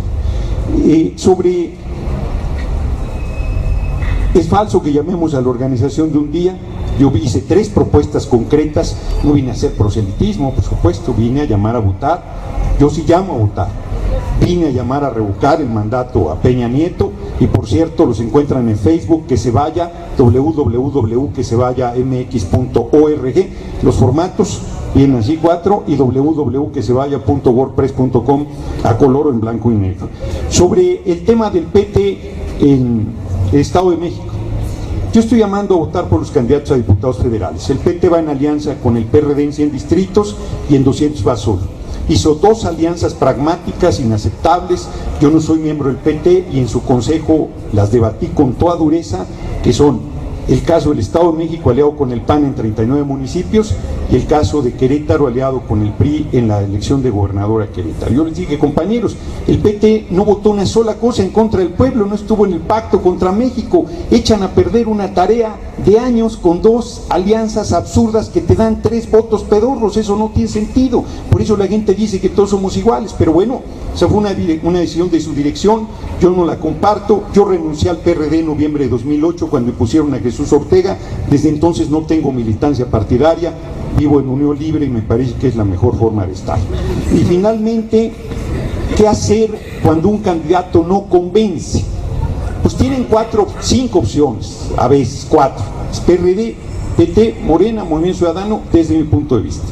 Es falso que llamemos a la organización de un día. Yo hice 3 propuestas concretas, no vine a hacer proselitismo, por supuesto, vine a llamar a votar. Yo sí llamo a votar. Vine a llamar a revocar el mandato a Peña Nieto, y por cierto los encuentran en Facebook, que se vaya, www.quesevayamx.org, los formatos vienen así 4, y www.quesevaya.wordpress.com a color o en blanco y negro. Sobre el tema del PT en el Estado de México, yo estoy llamando a votar por los candidatos a diputados federales. El PT va en alianza con el PRD en 100 distritos y en 200 va solo. Hizo 2 alianzas pragmáticas, inaceptables. Yo no soy miembro del PT y en su consejo las debatí con toda dureza, que son el caso del Estado de México aliado con el PAN en 39 municipios y el caso de Querétaro aliado con el PRI en la elección de gobernador a Querétaro. Yo les dije, compañeros, el PT no votó una sola cosa en contra del pueblo, no estuvo en el pacto contra México, echan a perder una tarea de años con 2 alianzas absurdas que te dan 3 votos pedorros. Eso no tiene sentido. Por eso la gente dice que todos somos iguales, pero bueno, esa fue una decisión de su dirección, yo no la comparto. Yo renuncié al PRD en noviembre de 2008 cuando impusieron a Jesús Ortega. Desde entonces no tengo militancia partidaria, vivo en unión libre y me parece que es la mejor forma de estar. Y finalmente, ¿qué hacer cuando un candidato no convence? Pues tienen 5 opciones, a veces 4, PRD, PT, Morena, Movimiento Ciudadano, desde mi punto de vista,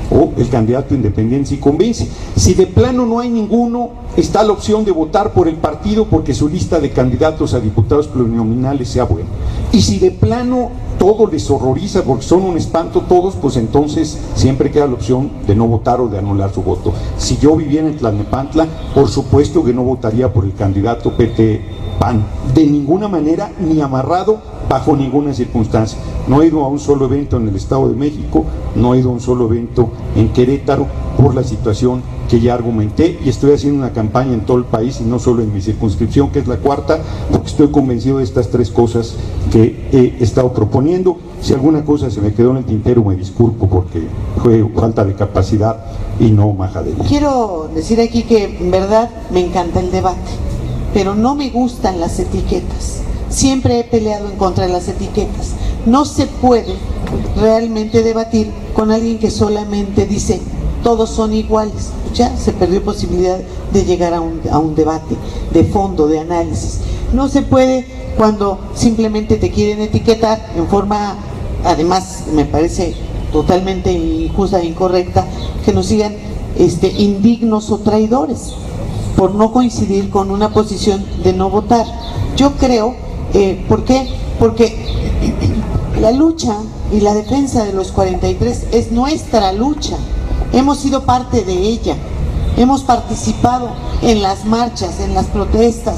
o el candidato independiente si convence. Si de plano no hay ninguno, está la opción de votar por el partido porque su lista de candidatos a diputados plurinominales sea buena. Y si de plano todo les horroriza porque son un espanto todos, pues entonces siempre queda la opción de no votar o de anular su voto. Si yo viviera en Tlalnepantla, por supuesto que no votaría por el candidato PT-PAN, de ninguna manera, ni amarrado bajo ninguna circunstancia. No he ido a un solo evento en el Estado de México, no he ido a un solo evento en Querétaro por la situación que ya argumenté, y estoy haciendo una campaña en todo el país y no solo en mi circunscripción, que es la 4ª, porque estoy convencido de estas 3 cosas que he estado proponiendo. Si alguna cosa se me quedó en el tintero, me disculpo porque fue falta de capacidad y no majadería. Quiero decir aquí que en verdad me encanta el debate, pero no me gustan las etiquetas. Siempre he peleado en contra de las etiquetas. No se puede realmente debatir con alguien que solamente dice todos son iguales. Ya se perdió posibilidad de llegar a un debate de fondo, de análisis. No se puede cuando simplemente te quieren etiquetar en forma, además me parece totalmente injusta e incorrecta, que nos digan indignos o traidores por no coincidir con una posición de no votar. Yo creo, ¿por qué? Porque la lucha y la defensa de los 43 es nuestra lucha. Hemos sido parte de ella, hemos participado en las marchas, en las protestas,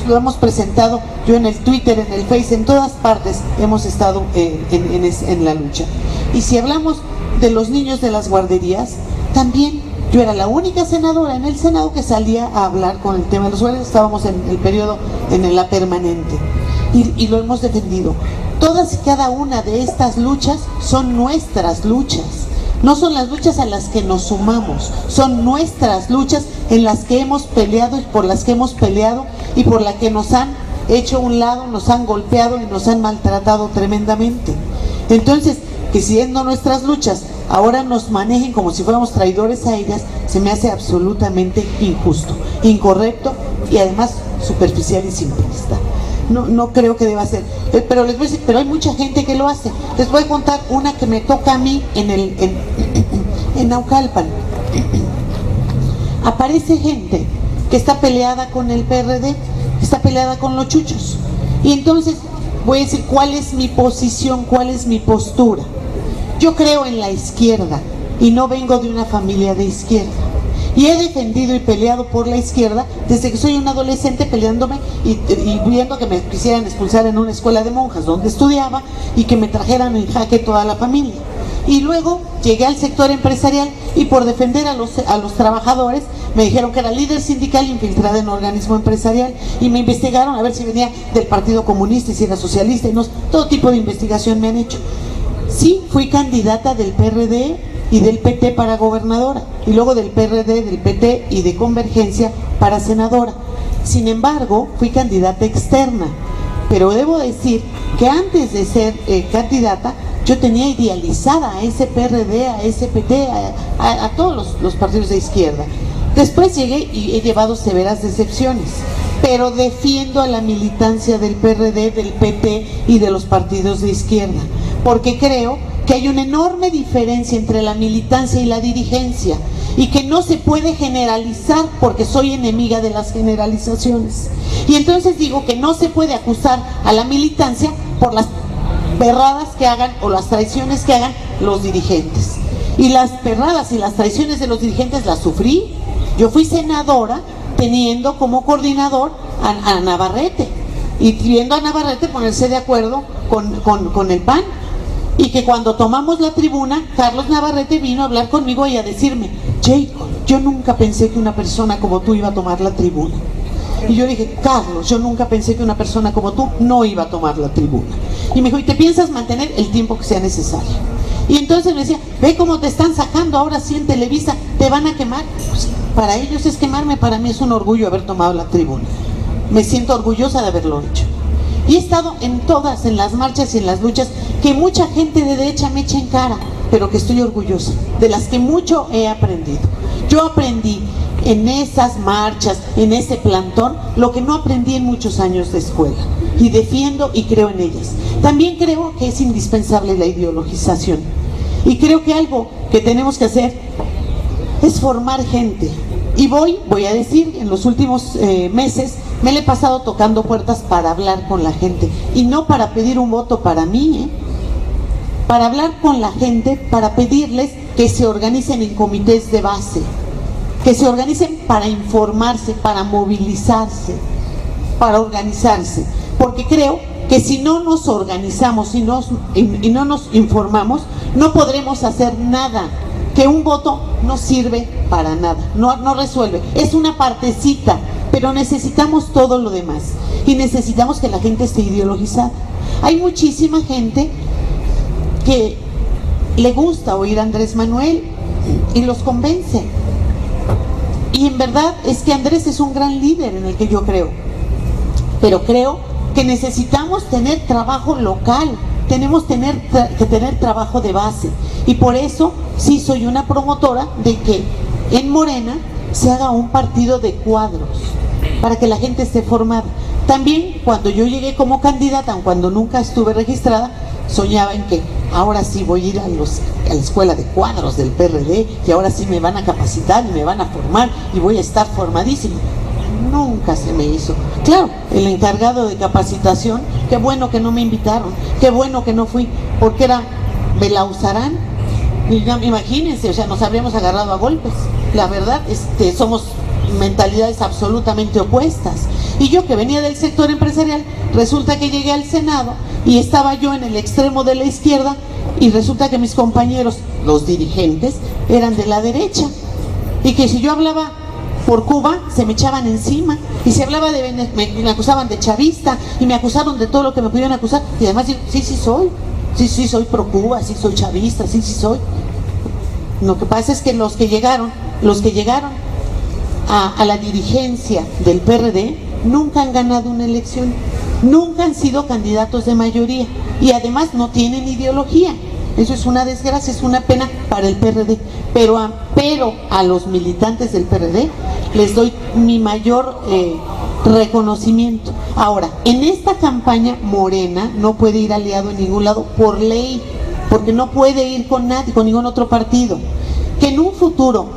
lo hemos presentado, yo en el Twitter, en el Face, en todas partes hemos estado en la lucha. Y si hablamos de los niños de las guarderías, también yo era la única senadora en el Senado que salía a hablar con el tema de los guarderías. Estábamos en el periodo, en la permanente, y lo hemos defendido. Todas y cada una de estas luchas son nuestras luchas. No son las luchas a las que nos sumamos, son nuestras luchas en las que hemos peleado y por las que hemos peleado y por las que nos han hecho a un lado, nos han golpeado y nos han maltratado tremendamente. Entonces, que siendo nuestras luchas ahora nos manejen como si fuéramos traidores a ellas, se me hace absolutamente injusto, incorrecto y además superficial y simplista. No creo que deba ser, pero les voy a decir, pero hay mucha gente que lo hace. Les voy a contar una que me toca a mí en Naucalpan. Aparece gente que está peleada con el PRD, está peleada con los chuchos, y entonces voy a decir cuál es mi posición, cuál es mi postura. Yo creo en la izquierda, y no vengo de una familia de izquierda. Y he defendido y peleado por la izquierda desde que soy un adolescente, peleándome y viendo que me quisieran expulsar en una escuela de monjas donde estudiaba y que me trajeran en jaque toda la familia. Y luego llegué al sector empresarial y por defender a los trabajadores me dijeron que era líder sindical infiltrada en un organismo empresarial y me investigaron a ver si venía del Partido Comunista y si era socialista y no, todo tipo de investigación me han hecho. Sí, fui candidata del PRD y del PT para gobernadora, y luego del PRD, del PT y de Convergencia para senadora. Sin embargo, fui candidata externa, pero debo decir que antes de ser candidata, yo tenía idealizada a ese PRD, a ese PT, a todos los partidos de izquierda. Después llegué y he llevado severas decepciones, pero defiendo a la militancia del PRD, del PT y de los partidos de izquierda, porque creo que hay una enorme diferencia entre la militancia y la dirigencia y que no se puede generalizar, porque soy enemiga de las generalizaciones. Y entonces digo que no se puede acusar a la militancia por las perradas que hagan o las traiciones que hagan los dirigentes. Y las perradas y las traiciones de los dirigentes las sufrí. Yo fui senadora teniendo como coordinador a Navarrete y viendo a Navarrete ponerse de acuerdo con el PAN. Y que cuando tomamos la tribuna, Carlos Navarrete vino a hablar conmigo y a decirme: Jacob, yo nunca pensé que una persona como tú iba a tomar la tribuna. Y yo dije: Carlos, yo nunca pensé que una persona como tú no iba a tomar la tribuna. Y me dijo: ¿y te piensas mantener el tiempo que sea necesario? Y entonces me decía: ve cómo te están sacando ahora sí en Televisa, te van a quemar. Pues, para ellos es quemarme, para mí es un orgullo haber tomado la tribuna. Me siento orgullosa de haberlo hecho. Y he estado en todas, en las marchas y en las luchas, que mucha gente de derecha me echa en cara, pero que estoy orgullosa, de las que mucho he aprendido. Yo aprendí en esas marchas, en ese plantón, lo que no aprendí en muchos años de escuela. Y defiendo y creo en ellas. También creo que es indispensable la ideologización. Y creo que algo que tenemos que hacer es formar gente. Y voy a decir, en los últimos meses me le he pasado tocando puertas para hablar con la gente, y no para pedir un voto para mí, para hablar con la gente, para pedirles que se organicen en comités de base, que se organicen para informarse, para movilizarse, para organizarse, porque creo que si no nos organizamos y no nos informamos, no podremos hacer nada. Que un voto no sirve para nada, no resuelve, es una partecita, pero necesitamos todo lo demás y necesitamos que la gente esté ideologizada. Hay muchísima gente que le gusta oír a Andrés Manuel y los convence, y en verdad es que Andrés es un gran líder en el que yo creo, pero creo que necesitamos tener trabajo local. Tenemos que tener trabajo de base, y por eso sí soy una promotora de que en Morena se haga un partido de cuadros para que la gente esté formada. También cuando yo llegué como candidata, cuando nunca estuve registrada, soñaba en que ahora sí voy a ir a la escuela de cuadros del PRD y ahora sí me van a capacitar y me van a formar y voy a estar formadísima. Nunca se me hizo. Claro, el encargado de capacitación, qué bueno que no me invitaron, qué bueno que no fui, porque era Belauzarán. Imagínense, o sea, nos habríamos agarrado a golpes. La verdad, somos mentalidades absolutamente opuestas. Y yo, que venía del sector empresarial, resulta que llegué al Senado y estaba yo en el extremo de la izquierda, y resulta que mis compañeros, los dirigentes, eran de la derecha, y que si yo hablaba por Cuba, se me echaban encima, y si hablaba me acusaban de chavista, y me acusaron de todo lo que me pudieron acusar, y además sí soy pro Cuba, sí soy chavista, sí soy. Lo que pasa es que los que llegaron a la dirigencia del PRD nunca han ganado una elección, nunca han sido candidatos de mayoría, y además no tienen ideología. Eso es una desgracia, es una pena para el PRD, pero a los militantes del PRD les doy mi mayor reconocimiento. Ahora, en esta campaña Morena no puede ir aliado en ningún lado por ley, porque no puede ir con nadie, con ningún otro partido. Que en un futuro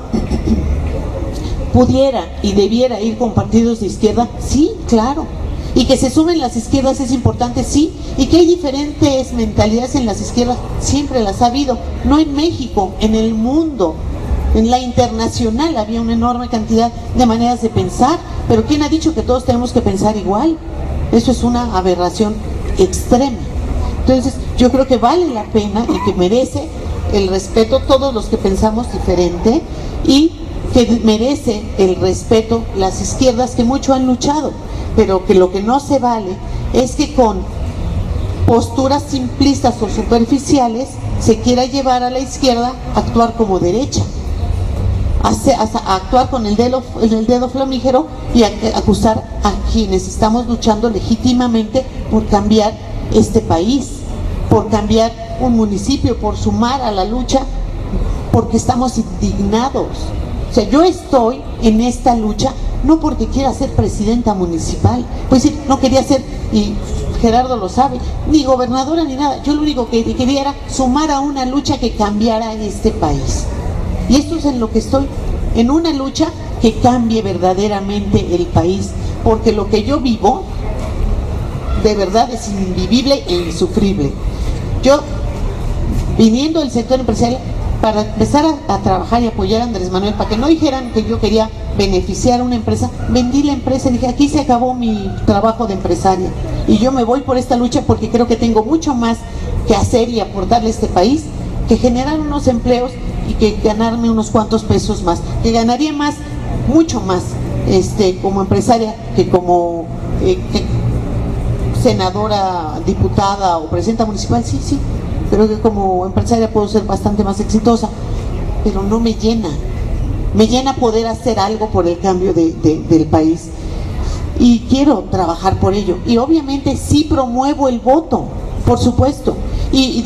pudiera y debiera ir con partidos de izquierda, sí, claro, Y que se sumen las izquierdas es importante, sí, y que hay diferentes mentalidades en las izquierdas, siempre las ha habido, no en México, en el mundo. En la internacional había una enorme cantidad de maneras de pensar, pero ¿quién ha dicho que todos tenemos que pensar igual? Eso es una aberración extrema. Entonces yo creo que vale la pena y que merece el respeto todos los que pensamos diferente, y que merece el respeto las izquierdas que mucho han luchado, pero que lo que no se vale es que con posturas simplistas o superficiales se quiera llevar a la izquierda a actuar como derecha, a actuar con el dedo flamígero y a acusar a quienes estamos luchando legítimamente por cambiar este país, por cambiar un municipio, por sumar a la lucha, porque estamos indignados. O sea, yo estoy en esta lucha no porque quiera ser presidenta municipal, pues sí, no quería ser, y Gerardo lo sabe, ni gobernadora ni nada. Yo lo único que quería era sumar a una lucha que cambiara este país. Y esto es en lo que estoy, en una lucha que cambie verdaderamente el país, porque lo que yo vivo de verdad es invivible e insufrible. Yo, viniendo del sector empresarial, para empezar a trabajar y apoyar a Andrés Manuel, para que no dijeran que yo quería beneficiar a una empresa, vendí la empresa y dije, aquí se acabó mi trabajo de empresaria, y yo me voy por esta lucha porque creo que tengo mucho más que hacer y aportarle a este país que generar unos empleos y que ganarme unos cuantos pesos más, que ganaría más, mucho más, como empresaria que como senadora, diputada o presidenta municipal. Sí, pero que como empresaria puedo ser bastante más exitosa, pero no me llena. Me llena poder hacer algo por el cambio del país, y quiero trabajar por ello. Y obviamente sí promuevo el voto, por supuesto, y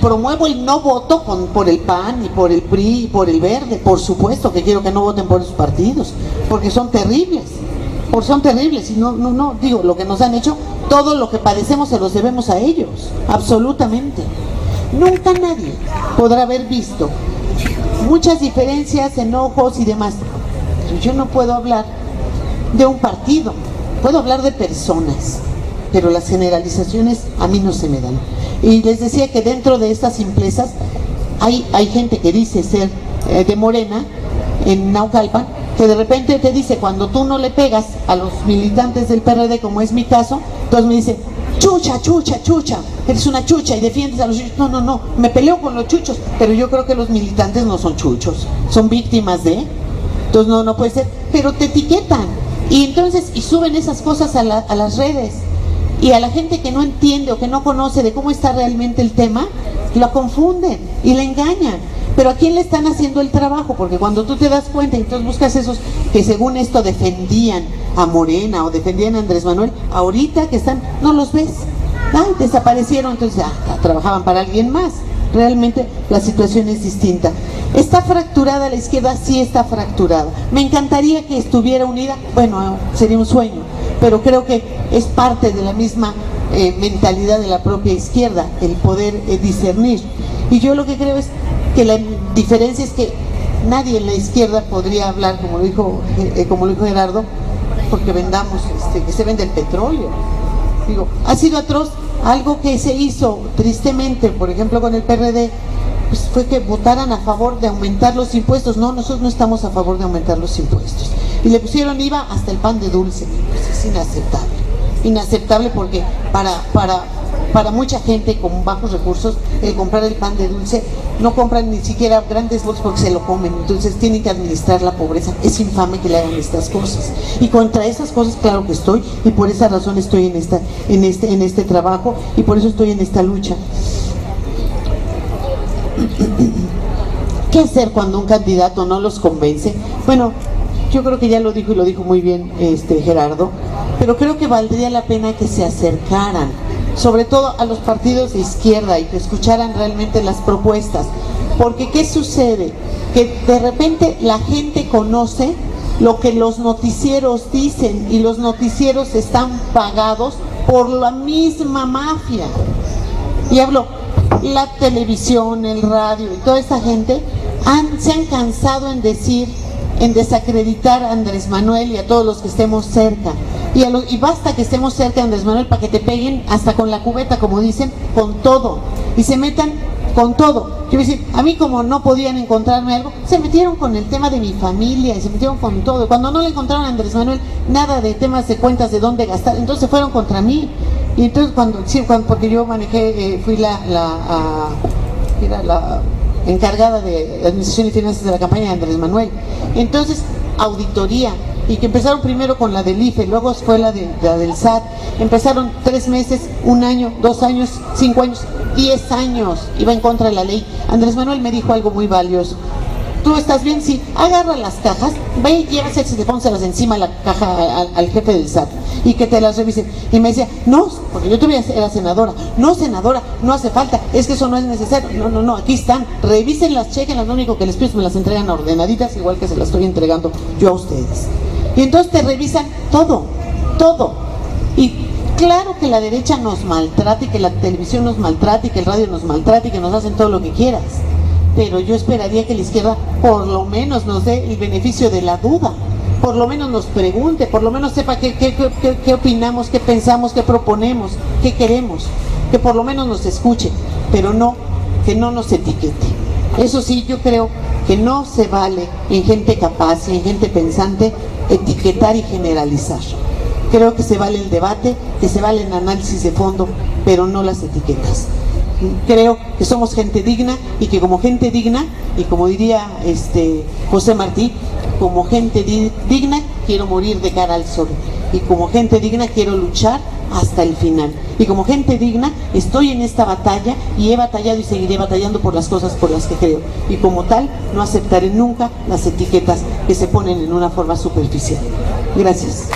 promuevo el no voto por el PAN y por el PRI y por el Verde. Por supuesto que quiero que no voten por esos partidos, porque son terribles. Y no digo, lo que nos han hecho, todo lo que padecemos se los debemos a ellos, absolutamente. Nunca nadie podrá haber visto muchas diferencias, enojos y demás. Yo no puedo hablar de un partido, puedo hablar de personas, pero las generalizaciones a mí no se me dan. Y les decía que dentro de estas simplezas hay gente que dice ser de Morena en Naucalpan, que de repente te dice, cuando tú no le pegas a los militantes del PRD, como es mi caso, entonces me dice, chucha, eres una chucha y defiendes a los chuchos. No, me peleo con los chuchos, pero yo creo que los militantes no son chuchos, son víctimas de, entonces no puede ser, pero te etiquetan, y entonces, y suben esas cosas a las redes, y a la gente que no entiende o que no conoce de cómo está realmente el tema, la confunden y la engañan. Pero ¿a quién le están haciendo el trabajo? Porque cuando tú te das cuenta y entonces buscas esos que según esto defendían a Morena o defendían a Andrés Manuel, ahorita que están, no los ves, desaparecieron, entonces trabajaban para alguien más. Realmente la situación es distinta. ¿Está fracturada la izquierda? Sí, está fracturada. ¿Me encantaría que estuviera unida? Bueno, sería un sueño, pero creo que es parte de la misma mentalidad de la propia izquierda, el poder discernir. Y yo lo que creo es que la diferencia es que nadie en la izquierda podría hablar, como lo dijo Gerardo, porque vendamos, que se vende el petróleo. Digo, ha sido atroz. Algo que se hizo tristemente, por ejemplo con el PRD, pues fue que votaran a favor de aumentar los impuestos. No, nosotros no estamos a favor de aumentar los impuestos. Y le pusieron IVA hasta el pan de dulce. Pues es inaceptable porque para mucha gente con bajos recursos, el comprar el pan de dulce, no compran ni siquiera grandes botes porque se lo comen, entonces tienen que administrar la pobreza. Es infame que le hagan estas cosas, y contra esas cosas claro que estoy, y por esa razón estoy en este trabajo, y por eso estoy en esta lucha. ¿Qué hacer cuando un candidato no los convence? Bueno, yo creo que ya lo dijo, y lo dijo muy bien Gerardo, pero creo que valdría la pena que se acercaran, sobre todo a los partidos de izquierda, y que escucharan realmente las propuestas. Porque ¿qué sucede? Que de repente la gente conoce lo que los noticieros dicen, y los noticieros están pagados por la misma mafia. Y hablo, la televisión, el radio y toda esta gente se han cansado en desacreditar a Andrés Manuel y a todos los que estemos cerca. Y basta que estemos cerca de Andrés Manuel para que te peguen hasta con la cubeta, como dicen, con todo, y se metan con todo. Quiero decir, a mí como no podían encontrarme algo, se metieron con el tema de mi familia, y se metieron con todo. Cuando no le encontraron a Andrés Manuel nada de temas de cuentas de dónde gastar, entonces fueron contra mí. Y entonces porque yo manejé, fui era la encargada de Administración y Finanzas de la campaña de Andrés Manuel. Entonces, auditoría, y que empezaron primero con la del IFE, luego fue la del SAT, empezaron 3 meses, 1 año, 2 años, 5 años, 10 años, iba en contra de la ley. Andrés Manuel me dijo algo muy valioso: ¿tú estás bien? Sí, agarra las cajas, ve y llévaselas y te pónselas encima la caja al jefe del SAT y que te las revisen. Y me decía, no, porque yo todavía era senadora, no hace falta, es que eso no es necesario. No, aquí están, revísenlas, chequenlas, lo único que les pido es que me las entregan ordenaditas, igual que se las estoy entregando yo a ustedes. Y entonces te revisan todo. Y claro que la derecha nos maltrata, y que la televisión nos maltrata, y que el radio nos maltrata, y que nos hacen todo lo que quieras. Pero yo esperaría que la izquierda por lo menos nos dé el beneficio de la duda, por lo menos nos pregunte, por lo menos sepa qué opinamos, qué pensamos, qué proponemos, qué queremos, que por lo menos nos escuche, pero no, que no nos etiquete. Eso sí, yo creo que no se vale en gente capaz y en gente pensante etiquetar y generalizar. Creo que se vale el debate, que se vale el análisis de fondo, pero no las etiquetas. Creo que somos gente digna, y que como gente digna, y como diría José Martí, como gente digna quiero morir de cara al sol, y como gente digna quiero luchar hasta el final, y como gente digna estoy en esta batalla, y he batallado y seguiré batallando por las cosas por las que creo, y como tal no aceptaré nunca las etiquetas que se ponen en una forma superficial. Gracias.